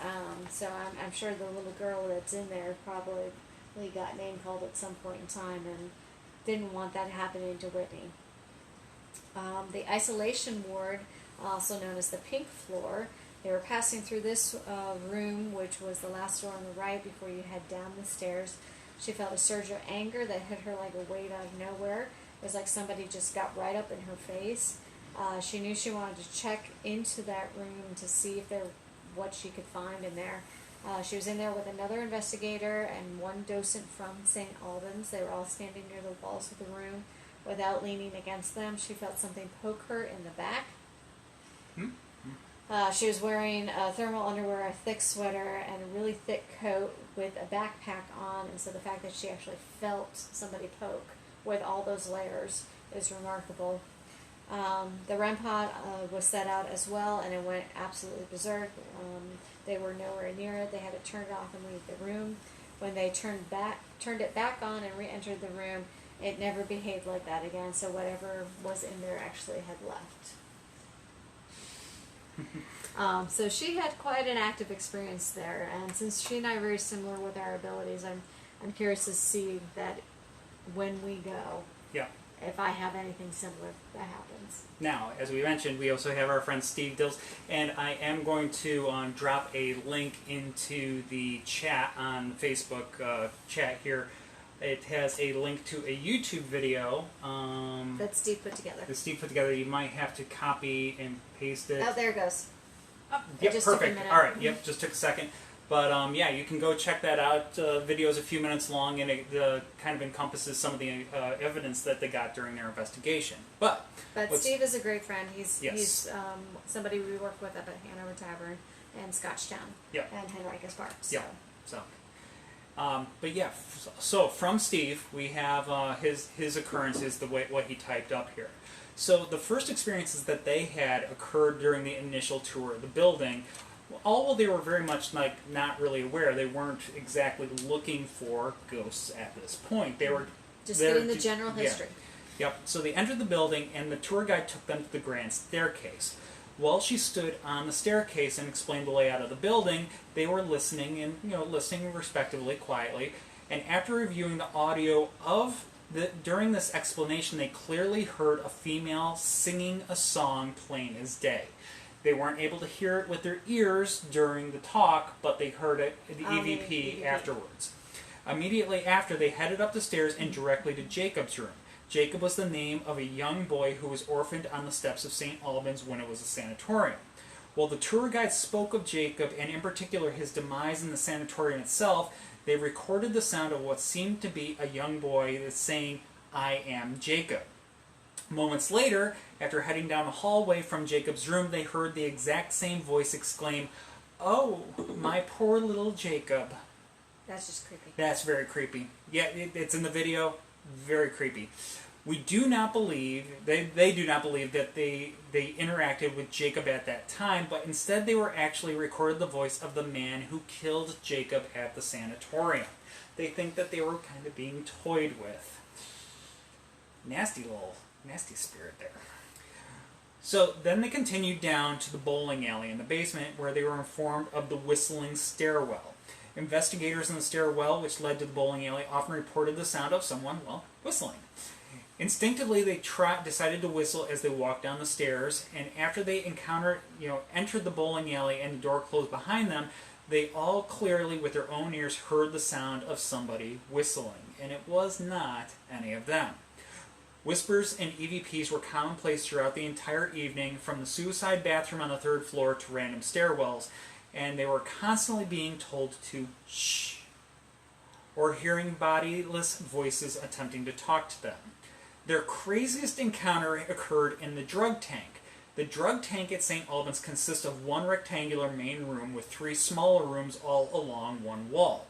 [SPEAKER 1] So I'm sure the little girl that's in there probably got name called at some point in time and didn't want that happening to Whitney. The isolation ward, also known as the pink floor, they were passing through this room, which was the last door on the right before you head down the stairs. She felt a surge of anger that hit her like a weight out of nowhere. It was like somebody just got right up in her face. She knew she wanted to check into that room to see if what she could find in there. She was in there with another investigator and one docent from St. Albans. They were all standing near the walls of the room. Without leaning against them, she felt something poke her in the back. She was wearing thermal underwear, a thick sweater, and a really thick coat with a backpack on. And so the fact that she actually felt somebody poke with all those layers is remarkable. The REM pod was set out as well, and it went absolutely berserk. They were nowhere near it. They had to turn it off and leave the room. When they turned it back on and re-entered the room, it never behaved like that again. So whatever was in there actually had left. So she had quite an active experience there, and since she and I are very similar with our abilities, I'm curious to see that when we go.
[SPEAKER 2] Yeah.
[SPEAKER 1] If I have anything similar that happens.
[SPEAKER 2] Now, as we mentioned, we also have our friend Steve Dills, and I am going to drop a link into the chat on Facebook chat here. It has a link to a YouTube video
[SPEAKER 1] that Steve put together.
[SPEAKER 2] That Steve put together. You might have to copy and paste it.
[SPEAKER 1] Oh, there it goes.
[SPEAKER 2] Yep,
[SPEAKER 1] it just
[SPEAKER 2] perfect.
[SPEAKER 1] Took a minute.
[SPEAKER 2] All right, yep, just took a second. But yeah, you can go check that out. Video's a few minutes long, and it kind of encompasses some of the evidence that they got during their investigation. But
[SPEAKER 1] Steve is a great friend. He's somebody we work with up at Hanover Tavern and Scotchtown and Henricus Park. So.
[SPEAKER 2] But yeah, so from Steve, we have his occurrences, what he typed up here. So the first experiences that they had occurred during the initial tour of the building. Although they were very much not really aware, they weren't exactly looking for ghosts at this point. They were
[SPEAKER 1] just getting the general history.
[SPEAKER 2] Yep. So they entered the building, and the tour guide took them to the grand staircase. While she stood on the staircase and explained the layout of the building, they were listening listening respectively, quietly. And after reviewing the audio during this explanation, they clearly heard a female singing a song plain as day. They weren't able to hear it with their ears during the talk, but they heard it, the EVP, afterwards. Immediately after, they headed up the stairs and directly to Jacob's room. Jacob was the name of a young boy who was orphaned on the steps of St. Albans when it was a sanatorium. While the tour guide spoke of Jacob, and in particular his demise in the sanatorium itself, they recorded the sound of what seemed to be a young boy saying, "I am Jacob." Moments later, after heading down the hallway from Jacob's room, they heard the exact same voice exclaim, "Oh, my poor little Jacob."
[SPEAKER 1] That's just creepy.
[SPEAKER 2] That's very creepy. Yeah, it's in the video. Very creepy. We do not believe, they do not believe that they interacted with Jacob at that time, but instead they were actually recorded the voice of the man who killed Jacob at the sanatorium. They think that they were kind of being toyed with. Nasty spirit there. So then they continued down to the bowling alley in the basement, where they were informed of the whistling stairwell. Investigators in the stairwell, which led to the bowling alley, often reported the sound of someone, whistling. Instinctively, they decided to whistle as they walked down the stairs, and after they entered the bowling alley and the door closed behind them, they all clearly, with their own ears, heard the sound of somebody whistling, and it was not any of them. Whispers and EVPs were commonplace throughout the entire evening, from the suicide bathroom on the 3rd floor to random stairwells, and they were constantly being told to shh, or hearing bodiless voices attempting to talk to them. Their craziest encounter occurred in the drug tank. The drug tank at St. Albans consists of one rectangular main room with 3 smaller rooms all along one wall.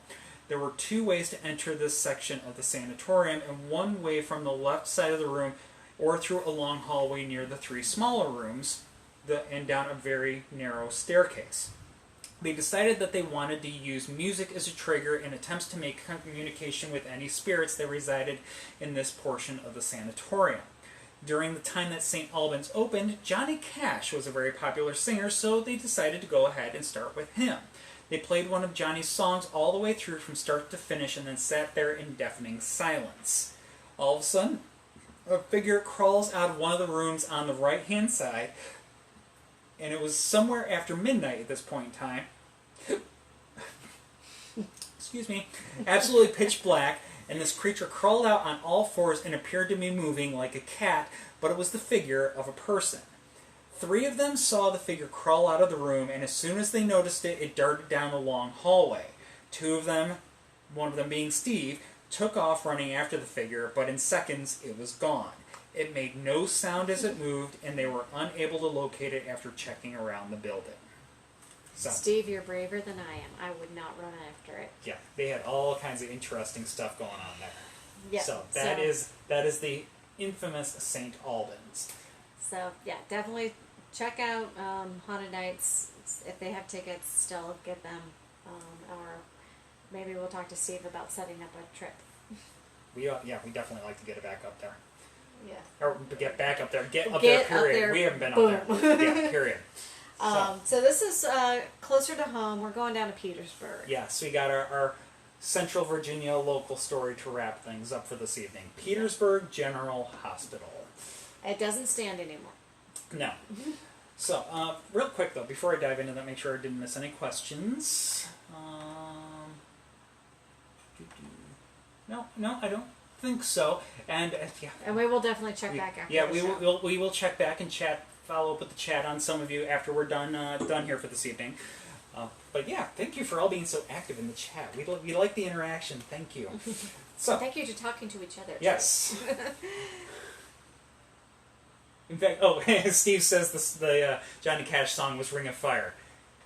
[SPEAKER 2] There were 2 ways to enter this section of the sanatorium, and one way from the left side of the room or through a long hallway near the 3 smaller rooms and down a very narrow staircase. They decided that they wanted to use music as a trigger in attempts to make communication with any spirits that resided in this portion of the sanatorium. During the time that St. Albans opened, Johnny Cash was a very popular singer, so they decided to go ahead and start with him. They played one of Johnny's songs all the way through from start to finish and then sat there in deafening silence. All of a sudden, a figure crawls out of one of the rooms on the right-hand side, and it was somewhere after midnight at this point in time. Excuse me. Absolutely pitch black, and this creature crawled out on all 4s and appeared to be moving like a cat, but it was the figure of a person. 3 of them saw the figure crawl out of the room, and as soon as they noticed it, it darted down the long hallway. 2 of them, one of them being Steve, took off running after the figure, but in seconds it was gone. It made no sound as it moved, and they were unable to locate it after checking around the building. So,
[SPEAKER 1] Steve, you're braver than I am. I would not run after it.
[SPEAKER 2] Yeah, they had all kinds of interesting stuff going on there.
[SPEAKER 1] Yeah.
[SPEAKER 2] So that is the infamous St. Albans.
[SPEAKER 1] So yeah, definitely check out Haunted Nights. If they have tickets, still get them. Or maybe we'll talk to Steve about setting up a trip.
[SPEAKER 2] We definitely like to get it back up there.
[SPEAKER 1] Yeah.
[SPEAKER 2] Or get back up there. Get up there, period. We haven't been up there. Yeah, period.
[SPEAKER 1] So this is closer to home. We're going down to Petersburg.
[SPEAKER 2] Yeah, so we got our Central Virginia local story to wrap things up for this evening. Petersburg General Hospital.
[SPEAKER 1] It doesn't stand anymore.
[SPEAKER 2] No. So, real quick though, before I dive into that, make sure I didn't miss any questions. No, I don't think so. And yeah.
[SPEAKER 1] And we will definitely check back after.
[SPEAKER 2] Yeah, we will check back and follow up with the chat on some of you after we're done here for this evening. But yeah, thank you for all being so active in the chat. We like the interaction. Thank you. So
[SPEAKER 1] thank you to talking to each other.
[SPEAKER 2] Yes. In fact, Steve says the Johnny Cash song was "Ring of Fire."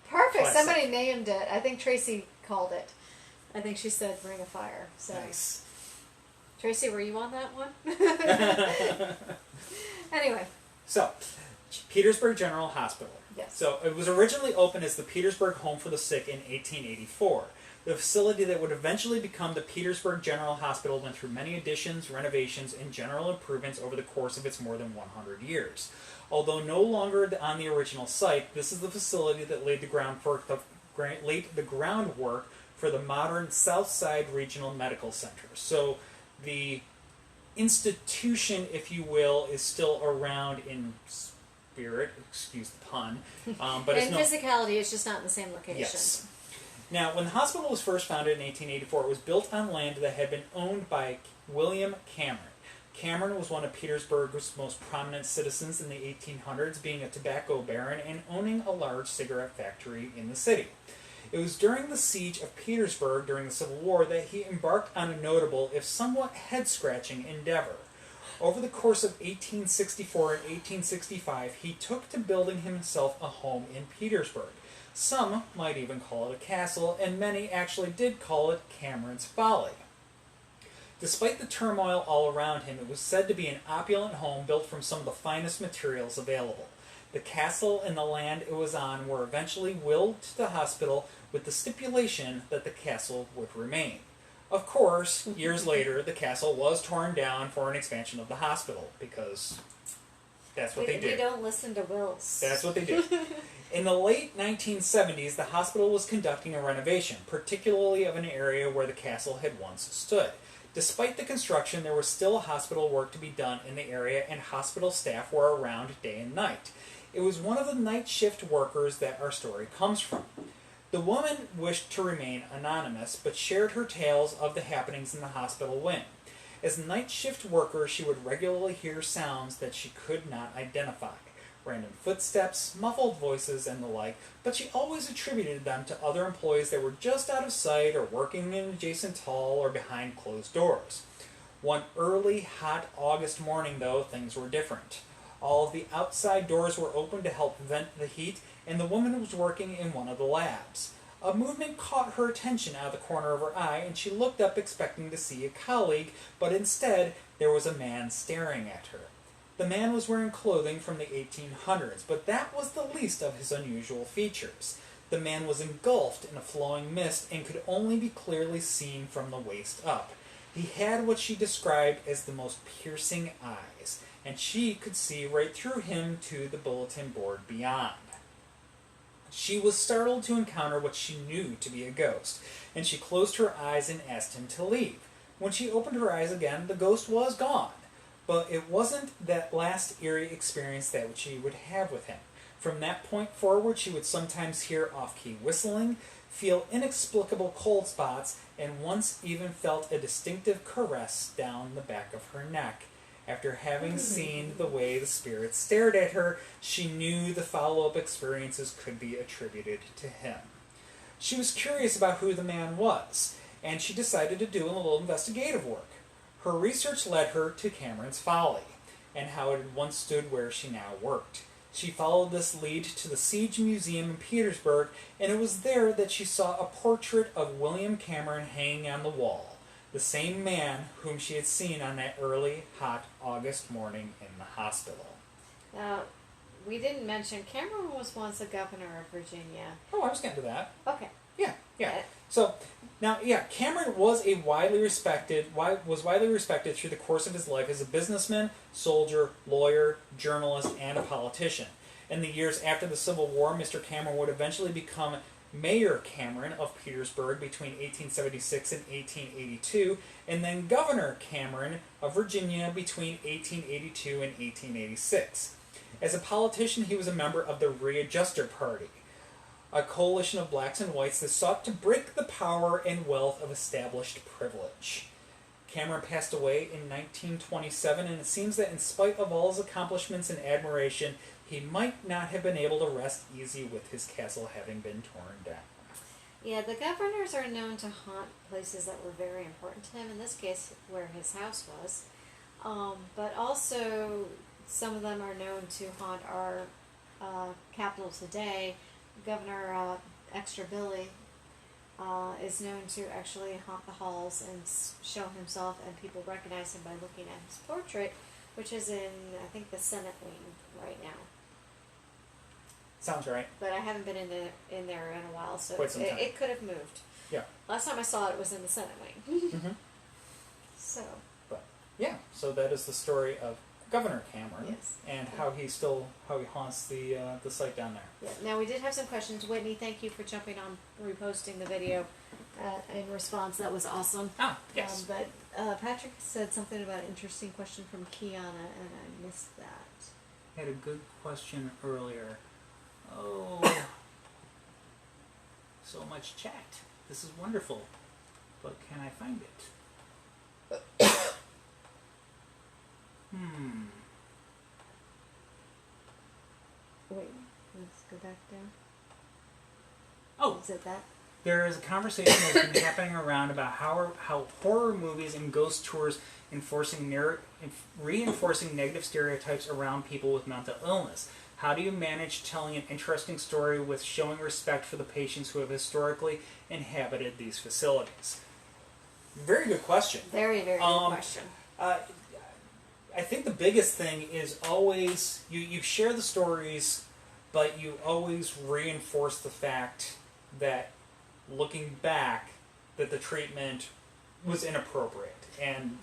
[SPEAKER 1] Perfect.
[SPEAKER 2] Classic.
[SPEAKER 1] Somebody named it. I think Tracy called it. I think she said "Ring of Fire." So.
[SPEAKER 2] Nice.
[SPEAKER 1] Tracy, were you on that one? Anyway.
[SPEAKER 2] So, Petersburg General Hospital.
[SPEAKER 1] Yes.
[SPEAKER 2] So, it was originally opened as the Petersburg Home for the Sick in 1884. The facility that would eventually become the Petersburg General Hospital went through many additions, renovations, and general improvements over the course of its more than 100 years. Although no longer on the original site, this is the facility that laid the groundwork for the modern Southside Regional Medical Center. So, the institution, if you will, is still around in spirit, excuse the pun. But
[SPEAKER 1] in physicality, it's just not in the same location.
[SPEAKER 2] Yes. Now, when the hospital was first founded in 1884, it was built on land that had been owned by William Cameron. Cameron was one of Petersburg's most prominent citizens in the 1800s, being a tobacco baron and owning a large cigarette factory in the city. It was during the siege of Petersburg during the Civil War that he embarked on a notable, if somewhat head-scratching, endeavor. Over the course of 1864 and 1865, he took to building himself a home in Petersburg. Some might even call it a castle, and many actually did call it Cameron's Folly. Despite the turmoil all around him, it was said to be an opulent home built from some of the finest materials available. The castle and the land it was on were eventually willed to the hospital with the stipulation that the castle would remain. Of course, years later, the castle was torn down for an expansion of the hospital, because that's what they did.
[SPEAKER 1] We don't listen to wills.
[SPEAKER 2] That's what they did. In the late 1970s, the hospital was conducting a renovation, particularly of an area where the castle had once stood. Despite the construction, there was still hospital work to be done in the area, and hospital staff were around day and night. It was one of the night shift workers that our story comes from. The woman wished to remain anonymous, but shared her tales of the happenings in the hospital wing. As a night shift worker, she would regularly hear sounds that she could not identify. Random footsteps, muffled voices, and the like, but she always attributed them to other employees that were just out of sight or working in an adjacent hall or behind closed doors. One early, hot August morning, though, things were different. All of the outside doors were open to help vent the heat, and the woman was working in one of the labs. A movement caught her attention out of the corner of her eye, and she looked up expecting to see a colleague, but instead there was a man staring at her. The man was wearing clothing from the 1800s, but that was the least of his unusual features. The man was engulfed in a flowing mist and could only be clearly seen from the waist up. He had what she described as the most piercing eyes, and she could see right through him to the bulletin board beyond. She was startled to encounter what she knew to be a ghost, and she closed her eyes and asked him to leave. When she opened her eyes again, the ghost was gone. But it wasn't that last eerie experience that she would have with him. From that point forward, she would sometimes hear off-key whistling, feel inexplicable cold spots, and once even felt a distinctive caress down the back of her neck. After having seen the way the spirit stared at her, she knew the follow-up experiences could be attributed to him. She was curious about who the man was, and she decided to do a little investigative work. Her research led her to Cameron's Folly, and how it had once stood where she now worked. She followed this lead to the Siege Museum in Petersburg, and it was there that she saw a portrait of William Cameron hanging on the wall, the same man whom she had seen on that early, hot August morning in the hospital.
[SPEAKER 1] Now, we didn't mention Cameron was once a governor of Virginia.
[SPEAKER 2] Oh, I was getting to that.
[SPEAKER 1] Okay.
[SPEAKER 2] Yeah. So, now, Cameron was widely respected through the course of his life as a businessman, soldier, lawyer, journalist, and a politician. In the years after the Civil War, Mr. Cameron would eventually become Mayor Cameron of Petersburg between 1876 and 1882, and then Governor Cameron of Virginia between 1882 and 1886. As a politician, he was a member of the Readjuster Party, a coalition of blacks and whites that sought to break the power and wealth of established privilege. Cameron passed away in 1927, and it seems that in spite of all his accomplishments and admiration, he might not have been able to rest easy with his castle having been torn down.
[SPEAKER 1] Yeah, the governors are known to haunt places that were very important to him, in this case where his house was. But also, some of them are known to haunt our capital today. Governor Extra Billy is known to actually haunt the halls and show himself, and people recognize him by looking at his portrait, which is in, I think, the Senate wing right now.
[SPEAKER 2] Sounds right.
[SPEAKER 1] But I haven't been in there in a while, so it could have moved.
[SPEAKER 2] Yeah.
[SPEAKER 1] Last time I saw it was in the Senate wing.
[SPEAKER 2] Mm-hmm.
[SPEAKER 1] So.
[SPEAKER 2] But yeah, so that is the story of Governor Cameron,
[SPEAKER 1] yes,
[SPEAKER 2] and how he haunts the site down there.
[SPEAKER 1] Yeah. Now we did have some questions. Whitney, thank you for jumping on reposting the video in response. That was awesome.
[SPEAKER 2] Ah, yes.
[SPEAKER 1] But Patrick said something about an interesting question from Kiana, and I missed that.
[SPEAKER 2] I had a good question earlier. Oh, so much chat. This is wonderful. But can I find it?
[SPEAKER 1] Wait, let's go back down.
[SPEAKER 2] Oh,
[SPEAKER 1] is it that?
[SPEAKER 2] There is a conversation that's been happening around about how horror movies and ghost tours reinforcing negative stereotypes around people with mental illness. How do you manage telling an interesting story with showing respect for the patients who have historically inhabited these facilities? Very good question.
[SPEAKER 1] Very, very good question.
[SPEAKER 2] I think the biggest thing is always, you share the stories, but you always reinforce the fact that, looking back, that the treatment was inappropriate and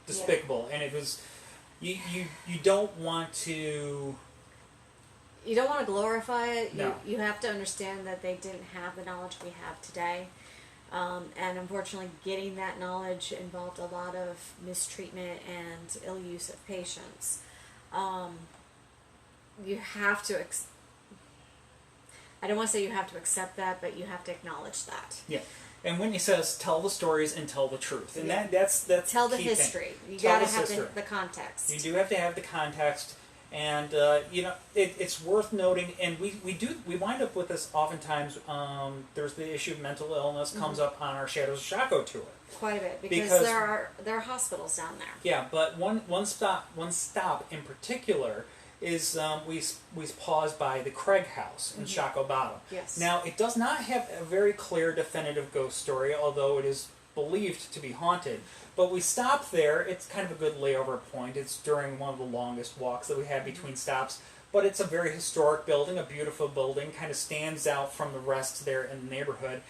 [SPEAKER 2] despicable. Yeah. And it was, you don't want to...
[SPEAKER 1] You don't want to glorify it.
[SPEAKER 2] No.
[SPEAKER 1] You have to understand that they didn't have the knowledge we have today. And unfortunately, getting that knowledge involved a lot of mistreatment and ill use of patients. You have to... I don't want to say you have to accept that, but you have to acknowledge that.
[SPEAKER 2] Yeah. And Whitney says, tell the stories and tell the truth. And
[SPEAKER 1] yeah.
[SPEAKER 2] that's
[SPEAKER 1] tell the
[SPEAKER 2] key
[SPEAKER 1] history.
[SPEAKER 2] Thing.
[SPEAKER 1] You got to have the context.
[SPEAKER 2] You do have to have the context. And, it's worth noting, and we wind up with this oftentimes. There's the issue of mental illness comes up on our Shadows of Shako tour.
[SPEAKER 1] Quite a bit, because there are hospitals down there.
[SPEAKER 2] Yeah, but one stop in particular is we pause by the Craig House in Shako Bottom.
[SPEAKER 1] Yes.
[SPEAKER 2] Now, it does not have a very clear, definitive ghost story, although it is believed to be haunted. But we stop there. It's kind of a good layover point. It's during one of the longest walks that we had between stops. But it's a very historic building, a beautiful building, kind of stands out from the rest there in the neighborhood.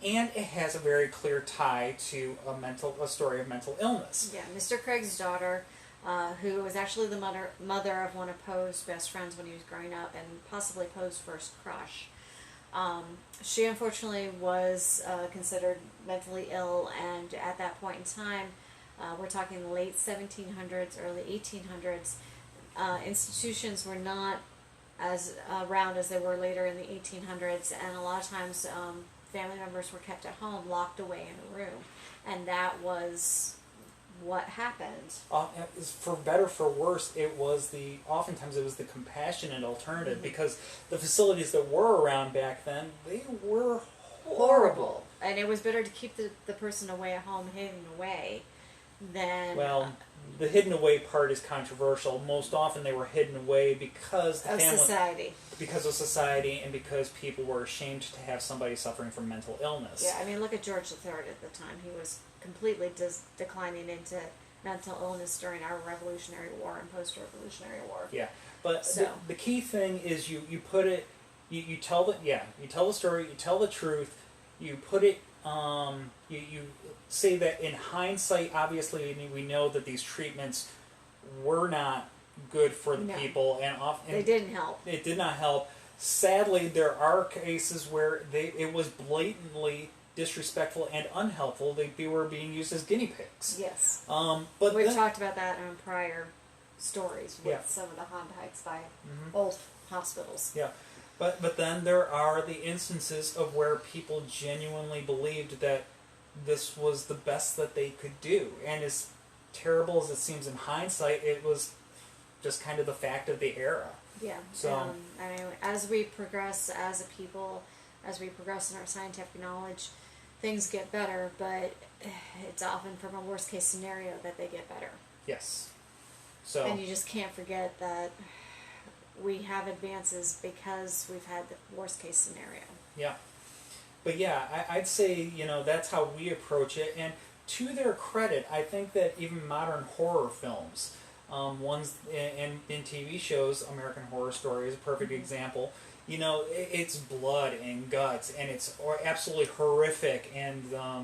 [SPEAKER 2] And it has a very clear tie to a story of mental illness.
[SPEAKER 1] Yeah, Mr. Craig's daughter, who was actually the mother of one of Poe's best friends when he was growing up, and possibly Poe's first crush. She unfortunately was considered mentally ill, and at that point in time, we're talking the late 1700s, early 1800s, institutions were not as around as they were later in the 1800s, and a lot of times family members were kept at home, locked away in a room, and that was what happened.
[SPEAKER 2] For better, for worse, oftentimes it was the compassionate alternative, because the facilities that were around back then, they were horrible.
[SPEAKER 1] And it was better to keep the person away at home, hidden away, than...
[SPEAKER 2] Well, the hidden away part is controversial. Most often they were hidden away because the family...
[SPEAKER 1] society.
[SPEAKER 2] Because of society, and because people were ashamed to have somebody suffering from mental illness.
[SPEAKER 1] Yeah, I mean, look at George III at the time. He was completely declining into mental illness during our Revolutionary War and post-Revolutionary War.
[SPEAKER 2] Yeah, but the key thing is you put it, you tell the story, you tell the truth, you put it, you say that in hindsight, obviously we know that these treatments were not good for the people, and
[SPEAKER 1] they didn't help.
[SPEAKER 2] It did not help. Sadly, there are cases where it was blatantly disrespectful and unhelpful. They were being used as guinea pigs.
[SPEAKER 1] Yes.
[SPEAKER 2] But
[SPEAKER 1] we've talked about that in prior stories with
[SPEAKER 2] Yeah.
[SPEAKER 1] some of the haunt hikes by old hospitals.
[SPEAKER 2] Yeah. But then there are the instances of where people genuinely believed that this was the best that they could do. And as terrible as it seems in hindsight, it was just kind of the fact of the era.
[SPEAKER 1] Yeah.
[SPEAKER 2] So,
[SPEAKER 1] I mean, as we progress as a people, as we progress in our scientific knowledge, things get better, but it's often from a worst case scenario that they get better.
[SPEAKER 2] yes. So,
[SPEAKER 1] And you just can't forget that we have advances because we've had the worst case scenario.
[SPEAKER 2] yeah. But yeah, I'd say, that's how we approach it. And to their credit, I think that even modern horror films, ones in TV shows, American Horror Story is a perfect example. It's blood and guts, and it's absolutely horrific. And I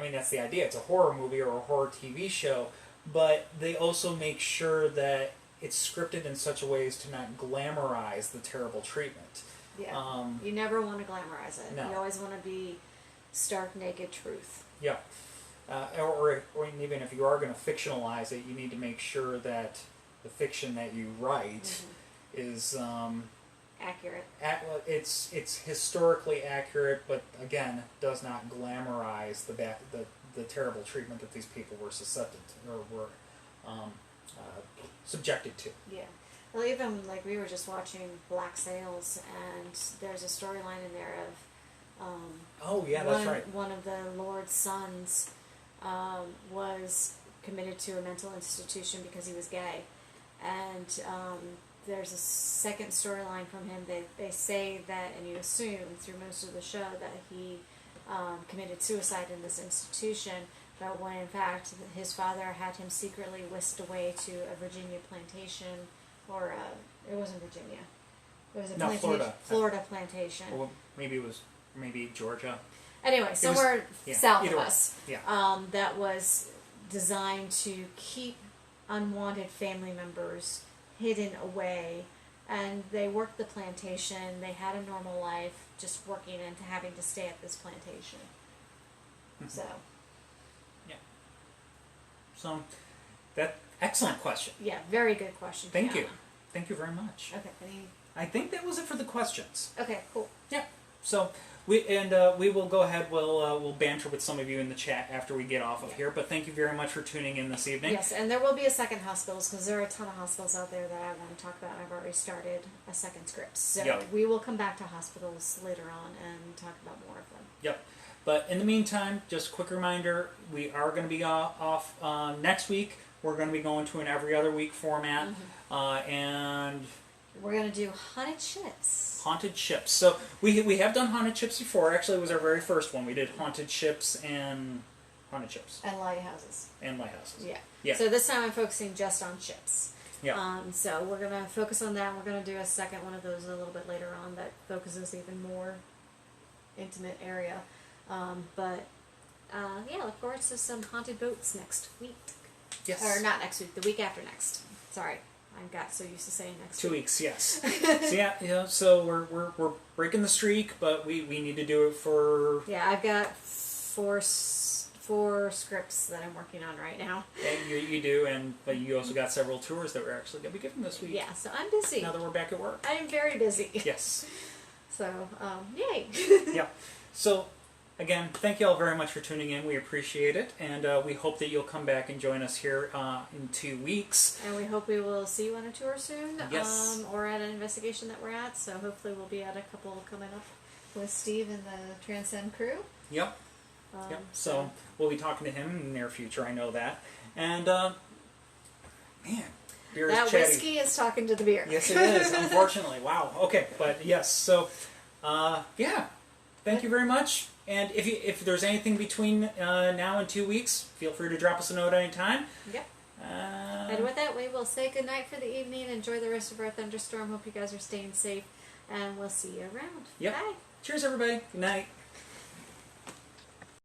[SPEAKER 2] mean, that's the idea. It's a horror movie or a horror TV show, but they also make sure that it's scripted in such a way as to not glamorize the terrible treatment.
[SPEAKER 1] Yeah. You never want to glamorize it.
[SPEAKER 2] No.
[SPEAKER 1] You always want to be stark, naked truth.
[SPEAKER 2] Yeah. Or even if you are going to fictionalize it, you need to make sure that the fiction that you write is
[SPEAKER 1] accurate.
[SPEAKER 2] It's historically accurate, but again, does not glamorize the terrible treatment that these people were subjected to.
[SPEAKER 1] Yeah. Well, even like we were just watching Black Sails, and there's a storyline in there of
[SPEAKER 2] oh yeah, that's right.
[SPEAKER 1] One of the Lord's sons was committed to a mental institution because he was gay, and there's a second storyline from him. They say that, and you assume through most of the show that he committed suicide in this institution, but when in fact his father had him secretly whisked away to a Virginia plantation, or it wasn't Virginia. It was a plantation, Florida plantation.
[SPEAKER 2] Or maybe Georgia.
[SPEAKER 1] Anyway, somewhere south of us.
[SPEAKER 2] Yeah.
[SPEAKER 1] That was designed to keep unwanted family members hidden away, and they worked the plantation. They had a normal life, just working and having to stay at this plantation. So.
[SPEAKER 2] Yeah. So, excellent question.
[SPEAKER 1] Yeah, very good question.
[SPEAKER 2] Thank you. Thank you very much.
[SPEAKER 1] Okay.
[SPEAKER 2] I think that was it for the questions.
[SPEAKER 1] Okay. Cool.
[SPEAKER 2] Yeah. So we will go ahead. We'll banter with some of you in the chat after we get off of here. But thank you very much for tuning in this evening.
[SPEAKER 1] Yes, and there will be a second hospitals because there are a ton of hospitals out there that I want to talk about. I've already started a second script, so we will come back to hospitals later on and talk about more of them.
[SPEAKER 2] Yep. But in the meantime, just a quick reminder: we are going to be off next week. We're going to be going to an every other week format, and
[SPEAKER 1] we're going to do haunted ships.
[SPEAKER 2] Haunted ships. So we have done haunted ships before. Actually, it was our very first one. We did haunted ships and haunted ships
[SPEAKER 1] and lighthouses.
[SPEAKER 2] And lighthouses.
[SPEAKER 1] Yeah.
[SPEAKER 2] Yeah.
[SPEAKER 1] So this time I'm focusing just on ships.
[SPEAKER 2] Yeah.
[SPEAKER 1] So we're going to focus on that. We're going to do a second one of those a little bit later on that focuses even more intimate area. Look forward to some haunted boats next week.
[SPEAKER 2] Yes.
[SPEAKER 1] Or not next week, the week after next. Sorry. I got so used to saying next
[SPEAKER 2] 2
[SPEAKER 1] week.
[SPEAKER 2] weeks, yes. So we're breaking the streak, but we need to do it for...
[SPEAKER 1] Yeah, I've got four scripts that I'm working on right now.
[SPEAKER 2] Yeah, you do, but you also got several tours that we're actually going to be giving this week.
[SPEAKER 1] Yeah, so I'm busy.
[SPEAKER 2] Now that we're back at work.
[SPEAKER 1] I am very busy.
[SPEAKER 2] Yes.
[SPEAKER 1] So, yay.
[SPEAKER 2] Yeah. So, again, thank you all very much for tuning in. We appreciate it, and we hope that you'll come back and join us here in 2 weeks.
[SPEAKER 1] And we hope we will see you on a tour soon.
[SPEAKER 2] Yes.
[SPEAKER 1] Or at an investigation that we're at. So hopefully we'll be at a couple coming up with Steve and the Transcend crew.
[SPEAKER 2] Yep. So we'll be talking to him in the near future. I know that. And man, beer is
[SPEAKER 1] that
[SPEAKER 2] chatty.
[SPEAKER 1] whiskey is talking to the beer.
[SPEAKER 2] Yes, it is. Unfortunately, wow. Okay, but yes. So thank you very much. And if there's anything between now and 2 weeks, feel free to drop us a note anytime.
[SPEAKER 1] Yep. And with that, we will say goodnight for the evening. Enjoy the rest of our thunderstorm. Hope you guys are staying safe. And we'll see you around.
[SPEAKER 2] Yep.
[SPEAKER 1] Bye.
[SPEAKER 2] Cheers, everybody. Good night.